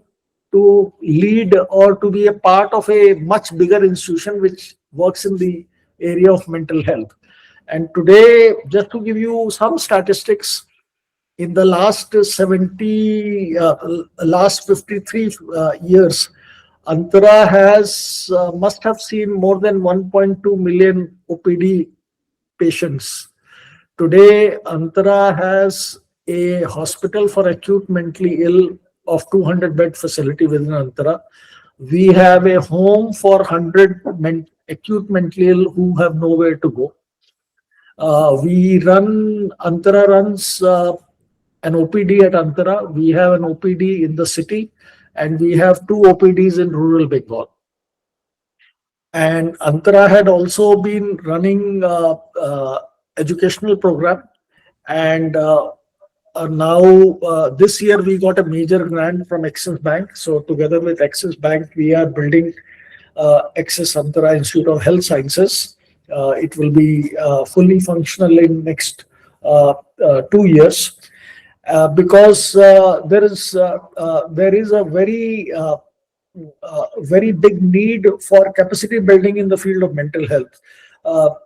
lead or to be a part of a much bigger institution which works in the area of mental health. And today, just to give you some statistics, in the last 53 years, Antara has must have seen more than 1.2 million OPD patients. Today, Antara has a hospital for acute mentally ill of 200-bed facility within Antara. We have a home for 100 acute mentally ill who have nowhere to go. Antara runs an OPD at Antara. We have an OPD in the city, and we have two OPDs in rural Bengal. And Antara had also been running educational program, and now this year we got a major grant from Axis Bank. So together with Axis Bank, we are building Axis Antara Institute of Health Sciences. It will be fully functional in next 2 years, because there is a very big need for capacity building in the field of mental health.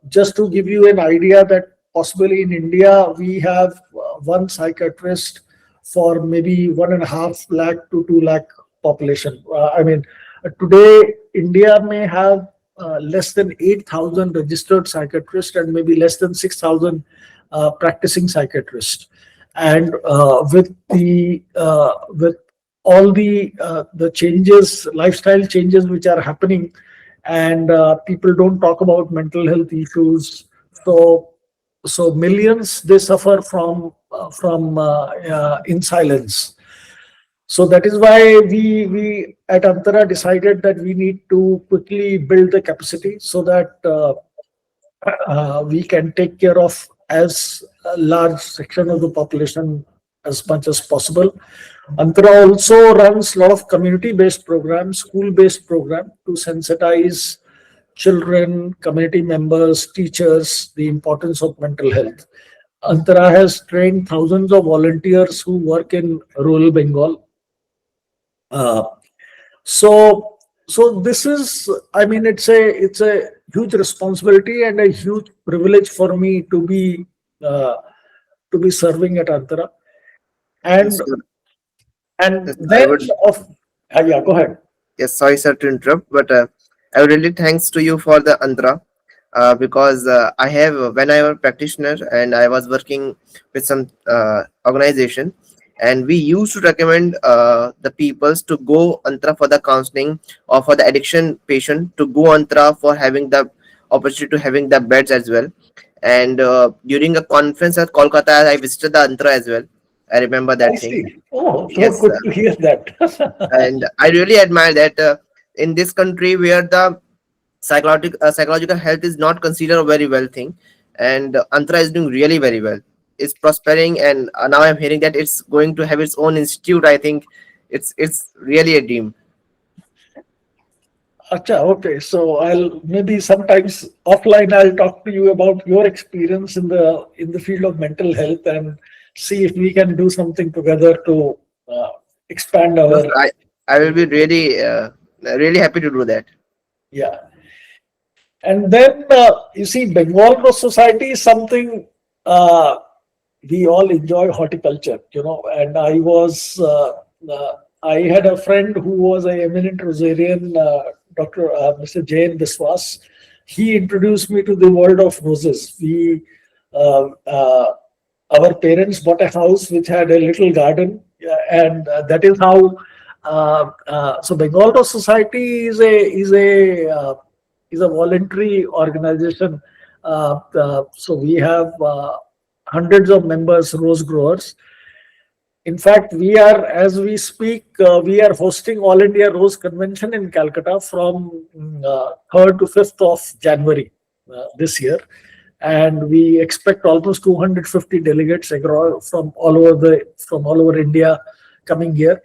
Just to give you an idea, that possibly in India we have one psychiatrist for maybe 1.5 lakh to 2 lakh population. Today India may have less than 8,000 registered psychiatrists and maybe less than 6,000 practicing psychiatrists. And with all the changes, lifestyle changes which are happening, and people don't talk about mental health issues, so millions, they suffer from in silence. So that is why we at Antara decided that we need to quickly build the capacity so that we can take care of as a large section of the population as much as possible. Antara also runs a lot of community-based programs, school-based program to sensitize children, community members, teachers, the importance of mental health. Antara has trained thousands of volunteers who work in rural Bengal. So this is, it's a huge responsibility and a huge privilege for me to be serving at Antara. And Yes, sir. and Yes, I then would. yeah, go ahead. Yes, sorry, sir, to interrupt, but I would really thanks to you for the Andhra, because I have when I was a practitioner and I was working with some organization, and we used to recommend the peoples to go Andhra for the counseling or for the addiction patient to go Andhra for having the opportunity to having the beds as well. And during a conference at Kolkata, I visited the Andhra as well. I remember I that thing. see. Oh, so Yes, good to hear that. and I really admire that in this country where the psychological health is not considered a very well thing, and Antra is doing really very well. It's prospering, and now I'm hearing that it's going to have its own institute. I think it's really a dream. Acha, okay. So I'll maybe sometimes offline I'll talk to you about your experience in the field of mental health and see if we can do something together to uh, expand No, our. sir, I will be really happy to do that. Yeah. And then you see, Bengal Rose Society is something we all enjoy horticulture, and I had a friend who was an eminent rosarian, Dr. Mr. Jain Biswas. He introduced me to the world of roses. Uh, uh, our parents bought a house which had a little garden, and that is how. So Bengal Rose Society is a voluntary organization. So we have hundreds of members, rose growers. In fact, as we speak, we are hosting All India Rose Convention in Calcutta from 3rd to 5th of January this year. and we expect almost 250 delegates from all over India coming here.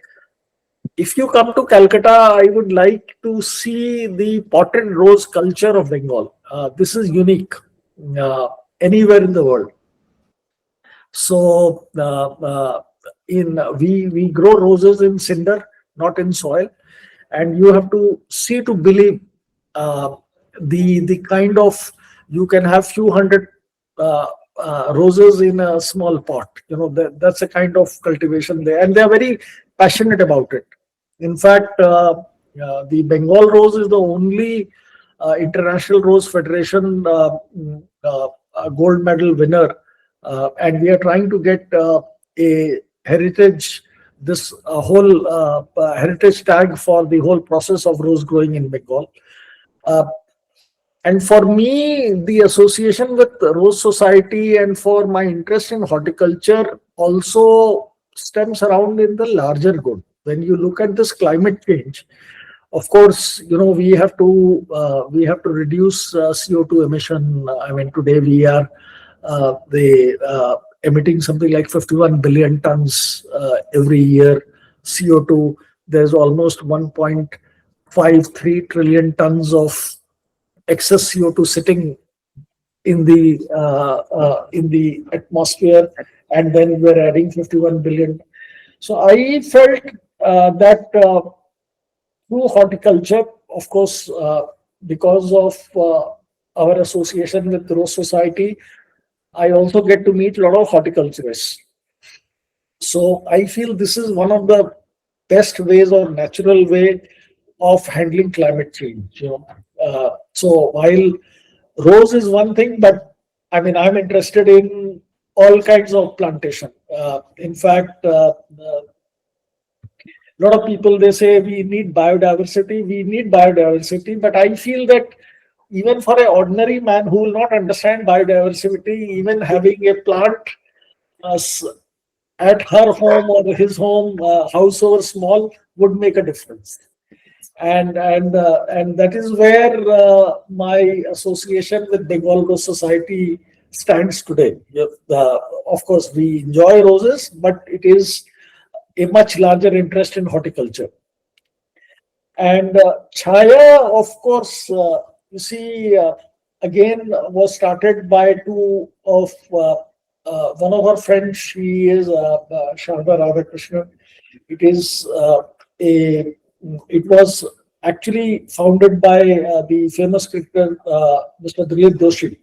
If you come to Calcutta, I would like to see the potted rose culture of Bengal. This is unique anywhere in the world. So in we grow roses in cinder, not in soil, and you have to see to believe. Uh, the kind of, you can have few hundred uh, roses in a small pot. That's a kind of cultivation there, and they are very passionate about it. In fact, the Bengal rose is the only International Rose Federation gold medal winner, and we are trying to get a heritage, this whole heritage tag for the whole process of rose growing in Bengal. Uh, and for me, the association with the Rose Society and for my interest in horticulture also stems around in the larger good. When you look at this climate change, of course, we have to reduce CO2 emission. I mean, today we are emitting something like 51 billion tons every year CO2. There's almost 1.53 trillion tons of excess CO2 sitting in the atmosphere, and then we're adding 51 billion. So I felt that through horticulture, of course, because of our association with the Rose Society, I also get to meet a lot of horticulturists. So I feel this is one of the best ways or natural way of handling climate change. So while rose is one thing, but I mean, I'm interested in all kinds of plantation. In fact, a lot of people, they say we need biodiversity. We need biodiversity, but I feel that even for an ordinary man who will not understand biodiversity, even having a plant uh, s- at her home or his home, howsoever small, would make a difference. And that is where my association with Bengal Rose Society stands today. Yeah, of course, we enjoy roses, but it is a much larger interest in horticulture. And Chaya, of course, you see, again, was started by two of one of our friends. She is Sharda Radhakrishnan. It is a it was actually founded by the famous cricketer Mr. Dilip Doshi.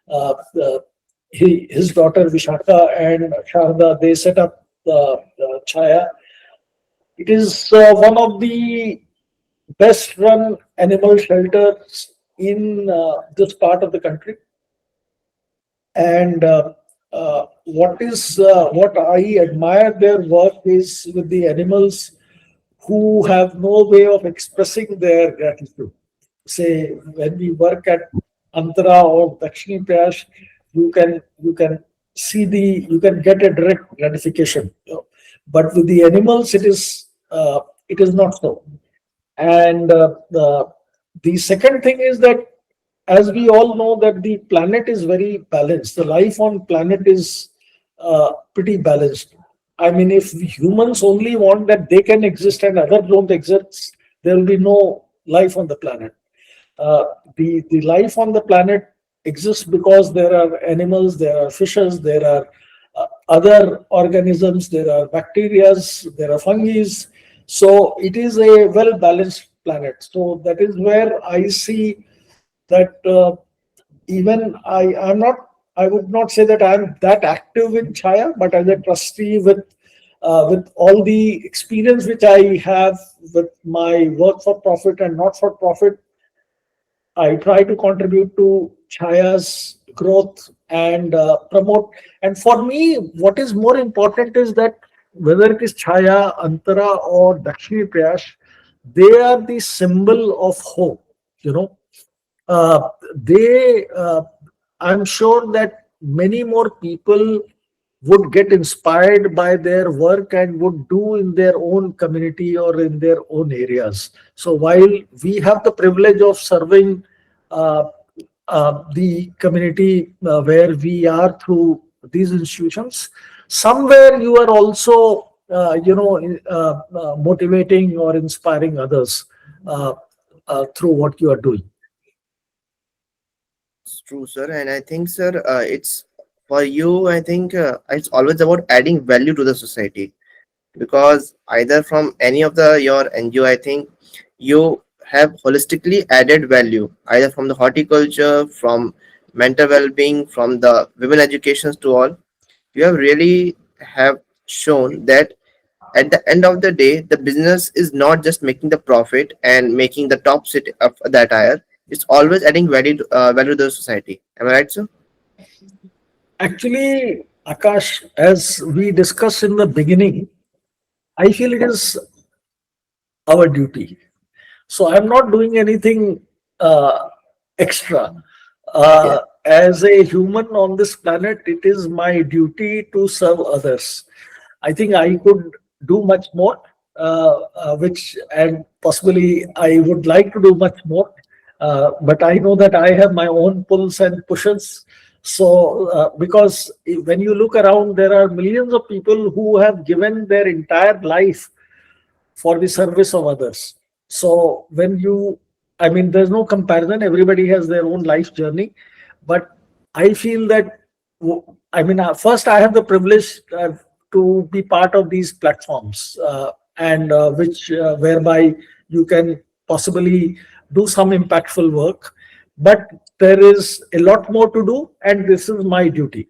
Uh, uh, his daughter Vishaka and Sharda, they set up Chaya. It is one of the best run animal shelters in this part of the country. And what I admire their work is with the animals who have no way of expressing their gratitude. Say when we work at Antara or Dakshini Prayash, you can see you can get a direct gratification. But with the animals, it is not so. And the second thing is that, as we all know, that the planet is very balanced. The life on planet is pretty balanced. I mean, if humans only want that they can exist and others don't exist, there will be no life on the planet. Uh, the life on the planet exists because there are animals, there are fishes, there are other organisms, there are bacteria, there are fungi. So it is a well balanced planet. So that is where I see that even I would not say that I'm that active in Chaya, but as a trustee with all the experience which I have with my work for profit and not for profit, I try to contribute to Chaya's growth and promote. And for me, what is more important is that whether it is Chaya, Antara, or Dakshini Prayash, they are the symbol of hope. You know, they I'm sure that many more people would get inspired by their work and would do in their own community or in their own areas. So while we have the privilege of serving uh, the community where we are through these institutions. Somewhere you are also, motivating or inspiring others uh, through what you are doing. It's true, sir. And I think, sir, it's for you. I think it's always about adding value to the society, because either from any of the your NGO, I think you have holistically added value, either from the horticulture, from mental well-being, from the women educations to all. You have really have shown that at the end of the day, the business is not just making the profit and making the top sit of the attire. It's always adding value to the society. Am I right, sir? Actually, Akash, as we discussed in the beginning, I feel it is our duty. So I'm not doing anything extra. Yeah. As a human on this planet, it is my duty to serve others. I think I could do much more, which and possibly I would like to do much more. But I know that I have my own pulls and pushes. So, because when you look around, there are millions of people who have given their entire life for the service of others. So when you, I mean, there's no comparison. Everybody has their own life journey, but I feel that, first I have the privilege to be part of these platforms, and which whereby you can possibly do some impactful work. But there is a lot more to do, and this is my duty.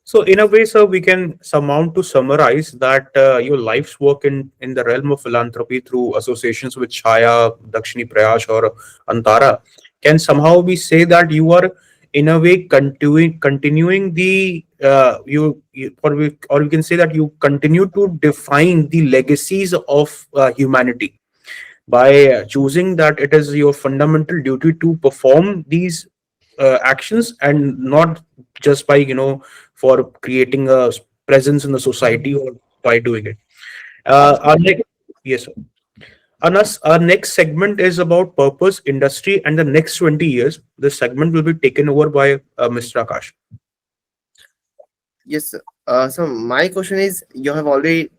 So, in a way, sir, we can surmount to summarize that your life's work in the realm of philanthropy through associations with Chaya, Dakshini, Prayash, or Antara can somehow be say that you are in a way continuing the or we can say that you continue to define the legacies of humanity by choosing that it is your fundamental duty to perform these actions, and not just by for creating a presence in the society or by doing it. Our next, yes, sir. Our next segment is about purpose, industry, and the next 20 years. This segment will be taken over by Mr. Akash. Yes, sir. So my question is, you have already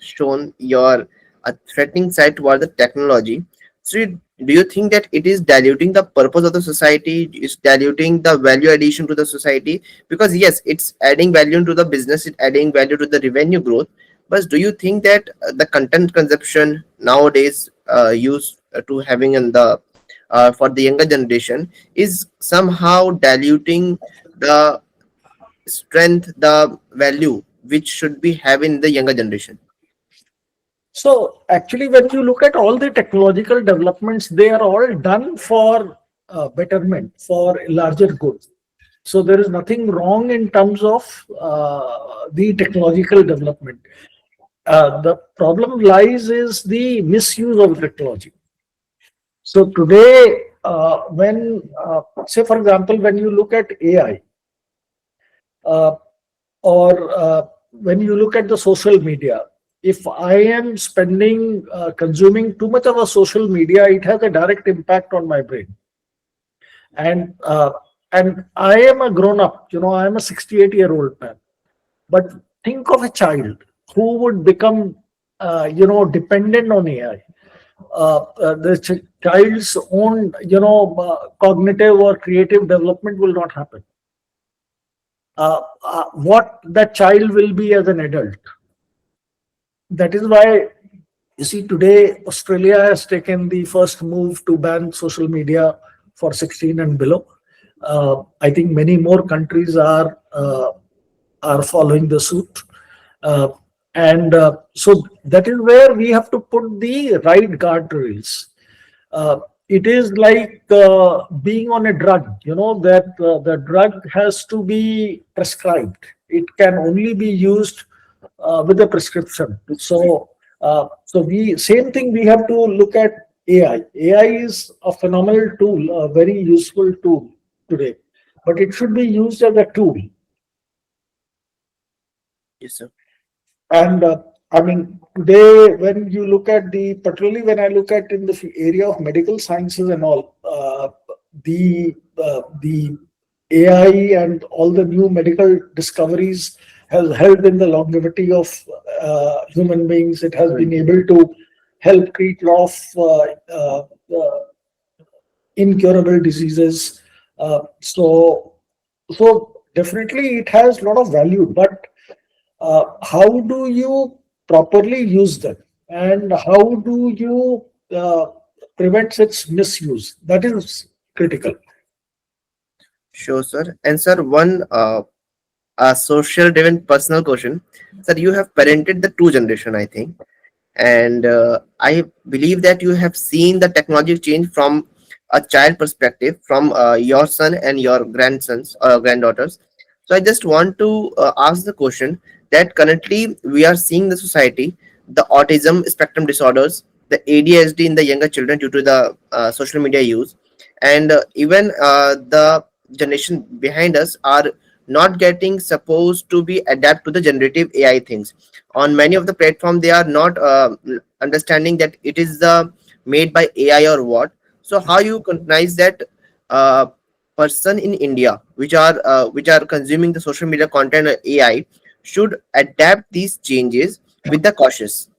shown your threatening side toward the technology. So do you think that it is diluting the purpose of the society? It's diluting the value addition to the society? Because yes, it's adding value to the business, it's adding value to the revenue growth. But do you think that the content consumption nowadays used to having in the for the younger generation is somehow diluting the strength, the value which should be having the younger generation? So actually, when you look at all the technological developments, they are all done for betterment, for larger good. So there is nothing wrong in terms of the technological development. The problem lies is the misuse of technology. So today, say for example, when you look at AI, uh, or when you look at the social media, if I am consuming too much of a social media, it has a direct impact on my brain. And I am a grown up, I am a 68-year-old man. But think of a child who would become, dependent on AI. The child's own, cognitive or creative development will not happen. What that child will be as an adult. That is why you see today Australia has taken the first move to ban social media for 16 and below. I think many more countries are following the suit. Uh, and so that is where we have to put the right guardrails. It is like being on a drug, that the drug has to be prescribed. It can only be used with a prescription. So we same thing we have to look at AI. AI is a phenomenal tool, a very useful tool today, but it should be used as a tool. Yes, sir. And I mean, today, when you look at particularly when I look at in the area of medical sciences and all, the AI and all the new medical discoveries has helped in the longevity of human beings. It has been able to help treat a lot of incurable diseases. So definitely it has a lot of value, but how do you properly use them, and how do you prevent its misuse? That is critical. Sure, sir. And sir, one a social driven personal question. Sir, you have parented the two generation, I think, and I believe that you have seen the technology change from a child perspective, from your son and your grandsons or granddaughters. So I just want to ask the question that currently we are seeing the society, the autism spectrum disorders, the ADHD in the younger children due to the social media use, and even the generation behind us are not getting supposed to be adapt to the generative AI things. On many of the platform, they are not understanding that it is the made by AI or what. So how you recognize that uh, person in India which are consuming the social media content AI should adapt these changes with the cautious.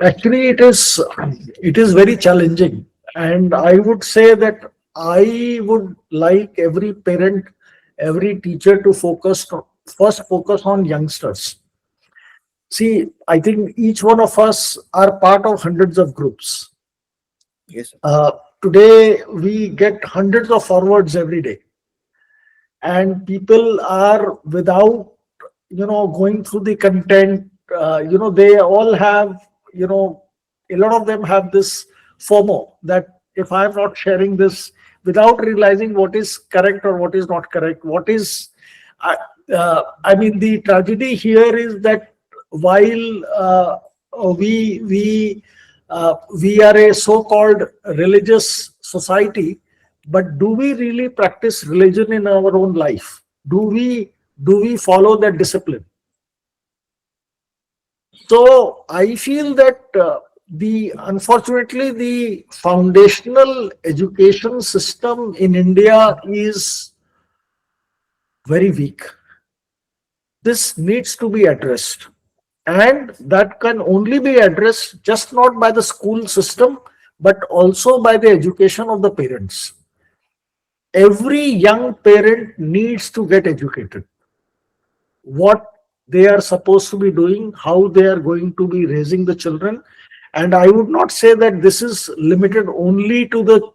Actually, it is very challenging, and I would say that I would like every parent, every teacher to first focus on youngsters. See, I think each one of us are part of hundreds of groups. Yes. Uh, Today, we get hundreds of forwards every day, and people are without going through the content. They all have, a lot of them have this FOMO, that if I'm not sharing this, without realizing what is correct or what is not correct, what is I mean, the tragedy here is that while we are a so-called religious society, but do we really practice religion in our own life? Do we follow that discipline? So I feel that the unfortunately the foundational education system in India is very weak. This needs to be addressed, and that can only be addressed just not by the school system, but also by the education of the parents. Every young parent needs to get educated what they are supposed to be doing, how they are going to be raising the children. And I would not say that this is limited only to the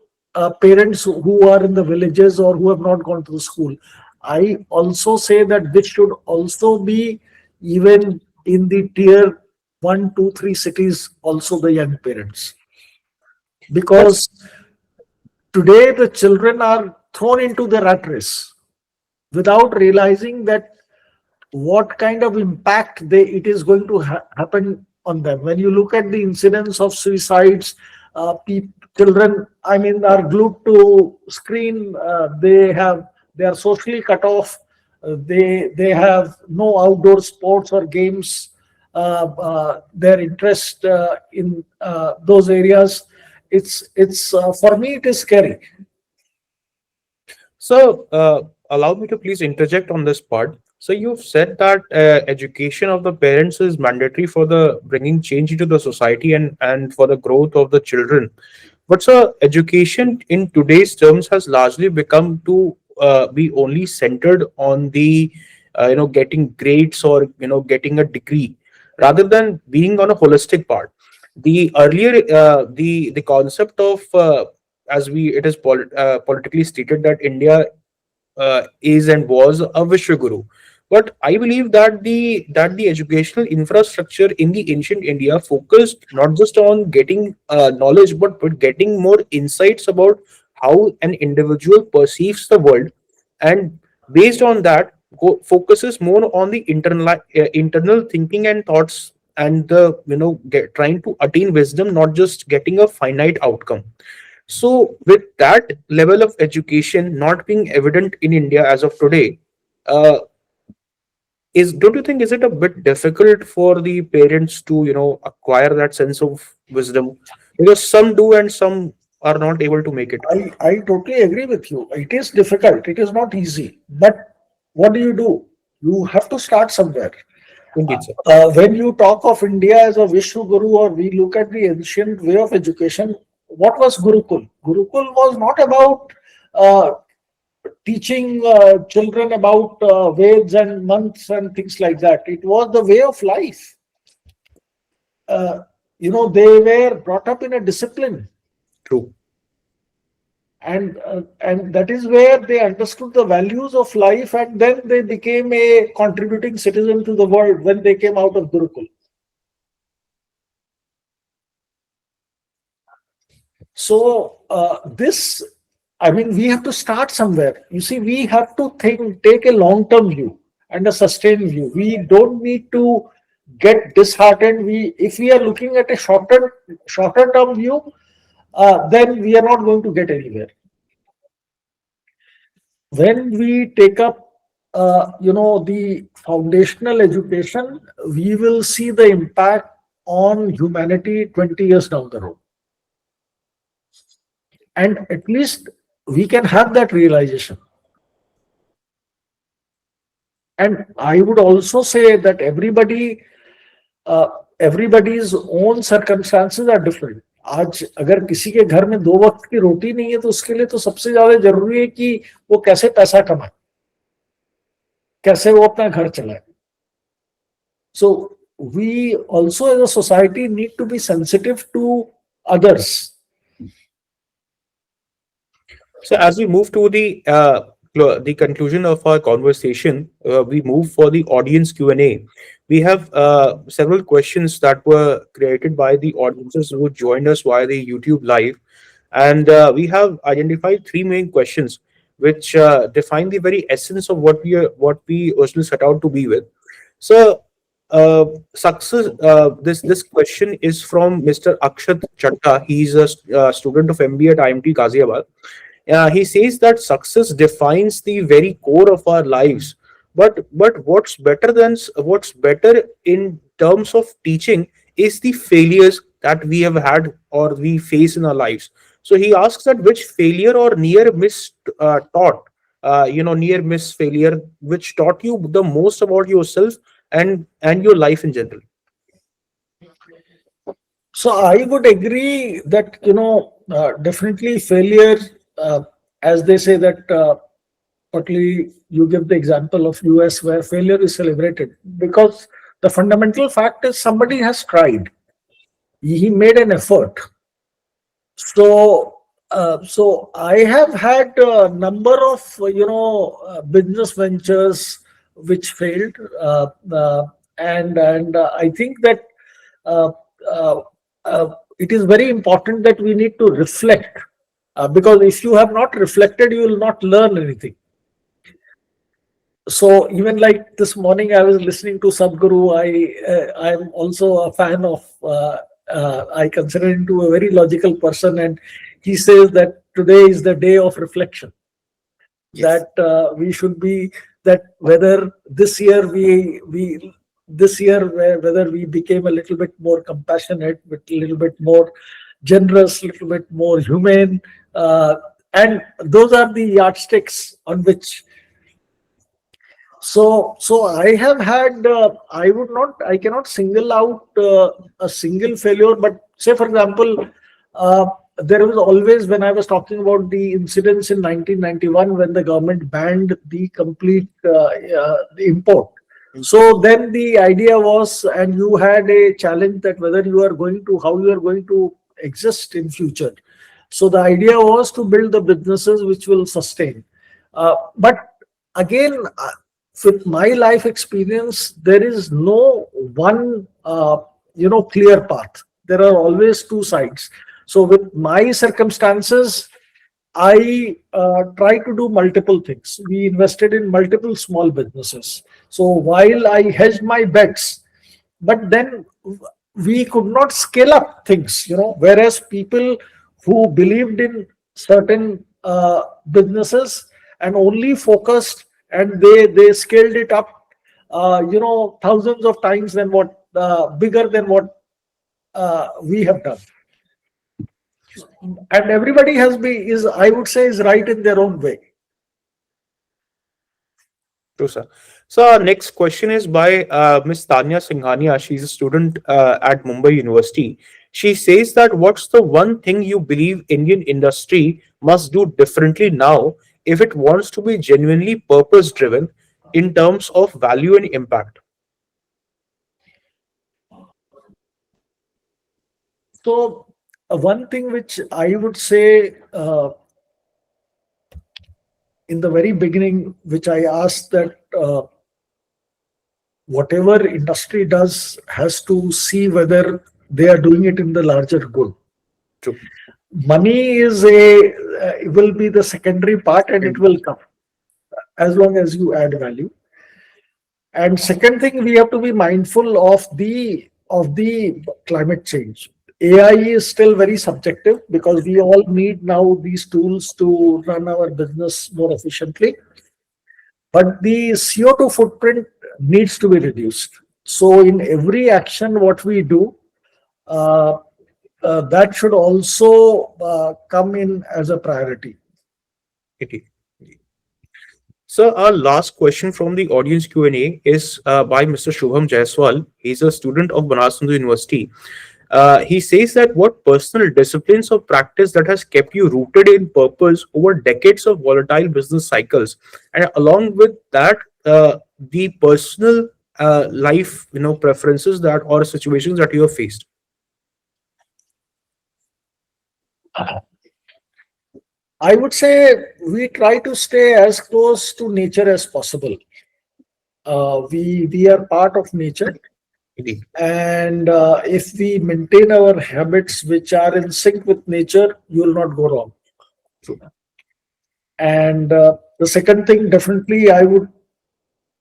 parents who are in the villages or who have not gone to the school. I also say that this should also be even in the tier one, two, three cities, also the young parents. That's Because today the children are thrown into the rat race without realizing that what kind of impact it is going to happen on them. When you look at the incidence of suicides, children, I mean, are glued to screen. They are socially cut off. They have no outdoor sports or games. Their interest in those areas. It's For me it is scary. So, allow me to please interject on this part. So, you've said that education of the parents is mandatory for the bringing change into the society and for the growth of the children. But so, education in today's terms has largely become to be only centered on the getting grades or getting a degree, rather than being on a holistic part. The earlier the concept of as we it is politically stated that India is and was a Vishwaguru. But I believe that the educational infrastructure in the ancient India focused not just on getting knowledge, but getting more insights about how an individual perceives the world, and based on that, focuses more on the internal thinking and thoughts, and the trying to attain wisdom, not just getting a finite outcome. So, with that level of education not being evident in India as of today, uh, is don't you think is it a bit difficult for the parents to acquire that sense of wisdom, because some do and some are not able to make it? I totally agree with you. It is difficult. It is not easy. But what do? You have to start somewhere. Indeed, sir. When you talk of India as a Vishnu Guru, or we look at the ancient way of education, what was Gurukul? Gurukul was not about uh, teaching children about Veds and months and things like that. It was the way of life. Uh, they were brought up in a discipline, True. and that is where they understood the values of life, and then they became a contributing citizen to the world when they came out of Gurukul. So this, I mean, we have to start somewhere. You see, we have to take a long-term view and a sustained view. We don't need to get disheartened. If we are looking at a shorter term view, then we are not going to get anywhere. When we take up, the foundational education, we will see the impact on humanity 20 years down the road. And at least we can have that realization. And I would also say that everybody's own circumstances are different. आज अगर किसी के घर में 2 वक्त की रोटी नहीं है, तो उसके लिए तो सबसे ज्यादा जरूरी है कि वो कैसे पैसा कमाए, कैसे वो अपना घर चलाए. So we also as a society need to be sensitive to others. So as we move to the conclusion of our conversation, we move for the audience Q&A. We have several questions that were created by the audiences who joined us via the YouTube live, and we have identified three main questions which define the very essence of what we originally set out to be with. So, success. This question is from Mr. Akshat Chatta. He's a student of MBA at IMT Ghaziabad. He says that success defines the very core of our lives. But what's better in terms of teaching is the failures that we have had or we face in our lives. So he asks that which failure or near miss near miss failure which taught you the most about yourself and your life in general. So I would agree that definitely failure, uh, as they say that, partly you give the example of US where failure is celebrated because the fundamental fact is somebody has tried. He made an effort. So I have had a number of business ventures which failed, and I think that uh, uh, it is very important that we need to reflect, because if you have not reflected, you will not learn anything. So even like this morning, I was listening to Sadhguru. I'm also a fan of. I consider him to a very logical person, and he says that today is the day of reflection. Yes. That we should be, that whether this year whether we became a little bit more compassionate, a little bit more generous, a little bit more humane, and those are the yardsticks on which. So I have had. I cannot single out a single failure, but say for example, uh, there was always, when I was talking about the incidents in 1991 when the government banned the complete the import. So then the idea was, and you had a challenge that whether you are going to, how you are going to exist in future. So the idea was to build the businesses which will sustain. But again, with my life experience, there is no one clear path. There are always two sides. So with my circumstances, I try to do multiple things. We invested in multiple small businesses. So while I hedged my bets, but then we could not scale up things, whereas people who believed in certain businesses and only focused, and they scaled it up, thousands of times than what bigger than what we have done. And everybody has been is I would say is right in their own way. True, sir. So our next question is by Miss Tanya Singhania. She's a student at Mumbai University. She says that what's the one thing you believe Indian industry must do differently now if it wants to be genuinely purpose driven in terms of value and impact? So one thing which I would say in the very beginning, which I asked that whatever industry does has to see whether they are doing it in the larger good. True. Money is will be the secondary part, and it will come as long as you add value. And second thing, we have to be mindful of the climate change. AI is still very subjective because we all need now these tools to run our business more efficiently. But the CO2 footprint needs to be reduced. So in every action, what we do, uh, that should also come in as a priority. Indeed. So our last question from the audience Q&A is by Mr. Shubham Jaiswal. He's a student of Banaras Hindu University. He says that what personal disciplines or practice that has kept you rooted in purpose over decades of volatile business cycles, and along with that, the personal life, preferences that or situations that you have faced. I would say we try to stay as close to nature as possible. We are part of nature, Indeed. and if we maintain our habits which are in sync with nature, you will not go wrong. True. And the second thing, definitely, I would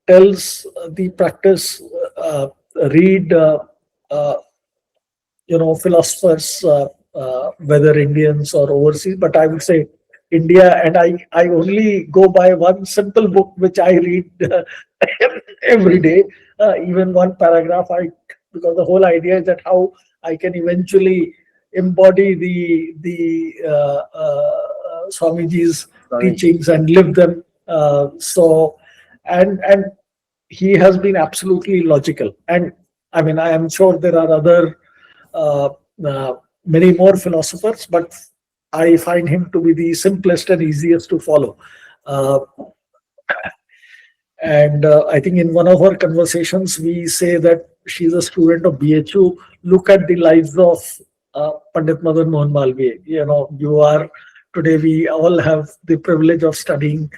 tells the practice read uh, philosophers, whether Indians or overseas, but I would say India, and I only go by one simple book which I read every day, even one paragraph. Because the whole idea is that how I can eventually embody the Swamiji's Sorry. teachings and live them. And he has been absolutely logical. And I mean, I am sure there are other uh, uh, many more philosophers, but I find him to be the simplest and easiest to follow. Uh, and I think in one of our conversations, we say that she's a student of BHU. Look at the lives of Pandit Madan Mohan Malviya. You are today, we all have the privilege of studying,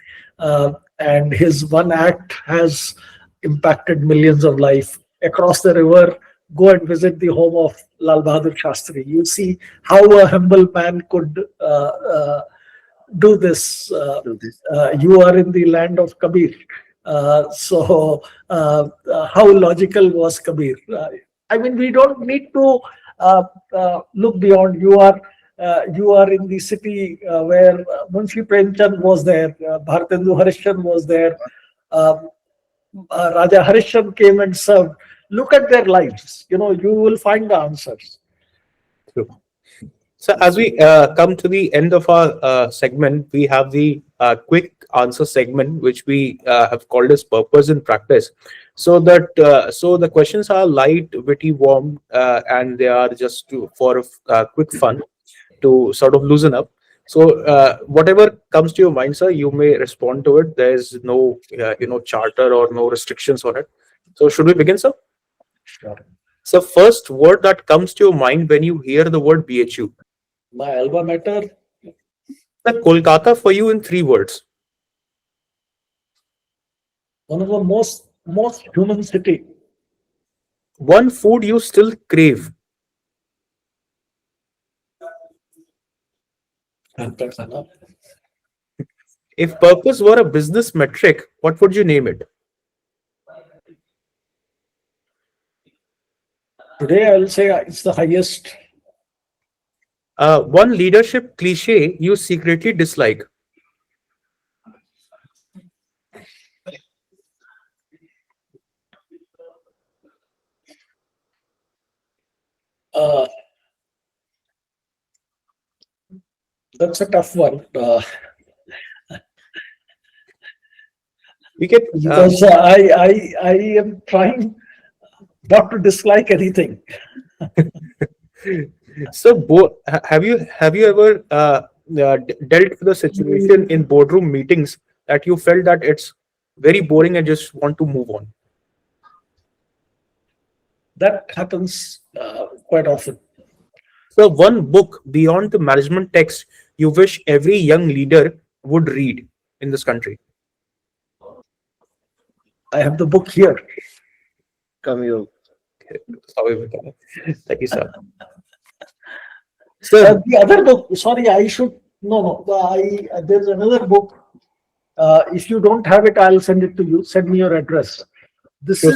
and his one act has impacted millions of life. Across the river, go and visit the home of Lal Bahadur Shastri. You see how a humble man could do this. Do this. You are in the land of Kabir. How logical was Kabir? I mean, we don't need to look beyond. You are in the city where Munshi Premchand was there, Bhartendu Harishchan was there, um, Raja Harishchan came and served. Look at their lives. You will find the answers. True. So, as we come to the end of our segment, we have the quick answer segment, which we have called as purpose in practice. So the questions are light, witty, warm, and they are just for quick fun to sort of loosen up. So, whatever comes to your mind, sir, you may respond to it. There is no, charter or no restrictions on it. So, should we begin, sir? Sure. So, first word that comes to your mind when you hear the word BHU. My alma mater, The Kolkata for you in 3 words. one of the most human city. One food you still crave. That's enough. If purpose were a business metric, what would you name it? Today, I will say it's the highest. One leadership cliche you secretly dislike. Uh, That's a tough one We can. because I am trying not to dislike anything. So, have you ever dealt with a situation in boardroom meetings that you felt that it's very boring and just want to move on? That happens quite often. So, one book beyond the management text you wish every young leader would read in this country. I have the book here. Come you. Sorry about that. Thank you, sir. So, The other book, sorry, I should, no, no, there's another book. If you don't have it, I'll send it to you. Send me your address. sure, sir.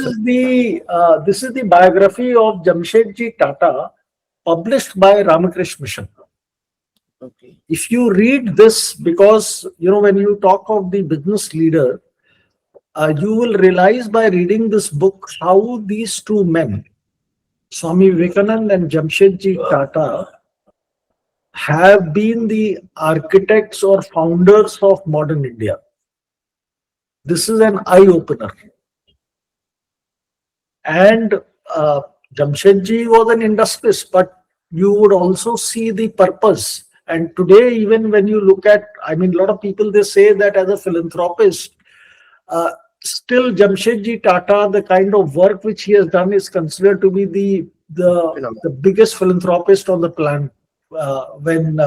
This is the biography of Jamshedji Tata, published by Ramakrishna Mission. Okay. If you read this, because when you talk of the business leader, you will realize by reading this book how these two men, Swami Vivekanand and Jamshedji Tata, have been the architects or founders of modern India. This is an eye opener. And Jamshedji was an industrialist, but you would also see the purpose. And today, even when you look at, I mean, a lot of people, they say that as a philanthropist, uh, still Jamshedji Tata, the kind of work which he has done is considered to be Phenomenal. the biggest philanthropist on the planet. When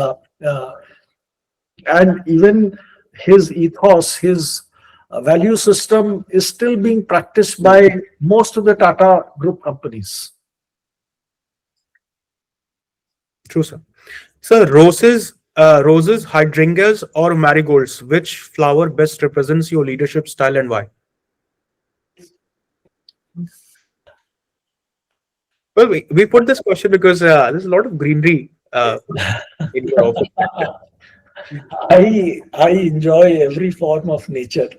And even his ethos, his value system is still being practiced by most of the Tata Group companies. True, sir. So, roses, hydrangeas, or marigolds, which flower best represents your leadership style and why? Well, we put this question because there's a lot of greenery in your office. I enjoy every form of nature.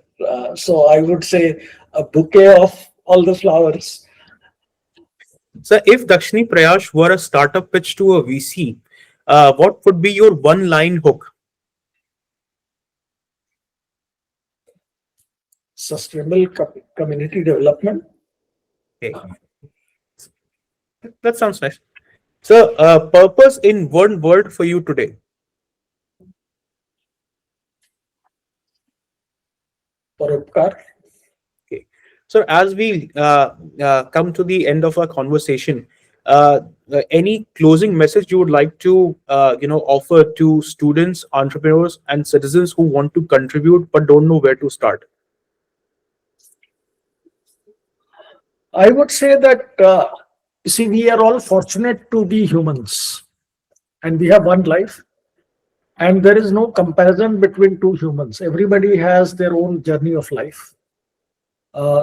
So I would say a bouquet of all the flowers. So, if Dakshini Prayash were a startup pitch to a VC, what would be your one-line hook? Sustainable community development. Okay, that sounds nice. So, purpose in one word for you today. Paropkar. Okay. So, as we come to the end of our conversation, uh, any closing message you would like to offer to students, entrepreneurs, and citizens who want to contribute but don't know where to start? I would say that, you see, we are all fortunate to be humans and we have one life, and there is no comparison between two humans. Everybody has their own journey of life.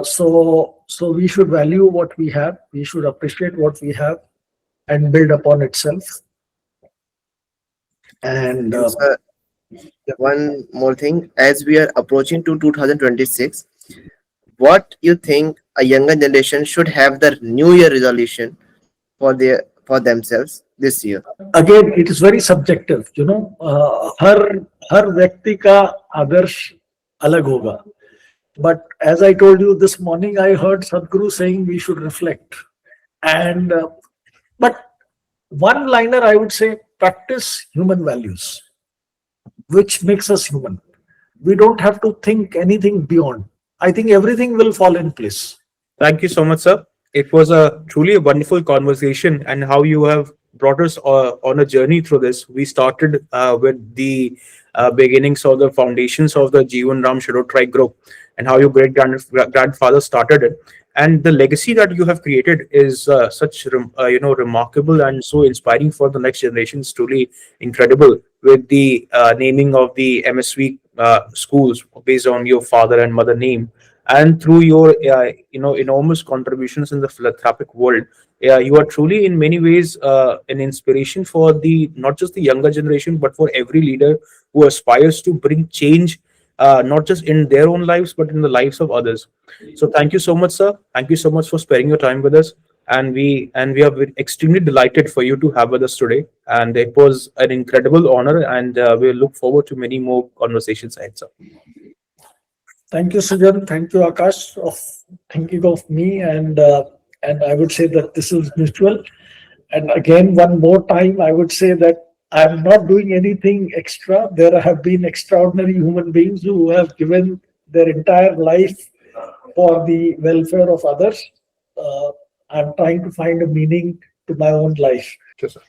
So we should value what we have, we should appreciate what we have and build upon itself. And And one more thing, as we are approaching to 2026, what you think a younger generation should have the New Year resolution for themselves this year? again, it is very subjective, हर हर व्यक्ति का आदर्श अलग होगा. But as I told you this morning, I heard Sadhguru saying we should reflect. And but one liner I would say, practice human values, which makes us human. We don't have to think anything beyond. I think everything will fall in place. Thank you so much, sir. It was a truly a wonderful conversation, and how you have brought us on a journey through this. We started with the beginnings of the foundations of the Jiwanram Sheoduttrai group, and how your grandfather started it, and the legacy that you have created is remarkable and so inspiring for the next generation. It's truly incredible with the naming of the MSV schools based on your father and mother name, and through your enormous contributions in the philanthropic world. Yeah, you are truly in many ways an inspiration for the not just the younger generation but for every leader who aspires to bring change, not just in their own lives but in the lives of others. So thank you so much, sir. Thank you so much for sparing your time with us. and we are extremely delighted for you to have with us today. And it was an incredible honor, and we look forward to many more conversations ahead, sir. Thank you, Sujan. Thank you, Akash, of thinking of me, and I would say that this is mutual. And again, one more time, I would say that I'm not doing anything extra. There have been extraordinary human beings who have given their entire life for the welfare of others. I'm trying to find a meaning to my own life. Sure, sir.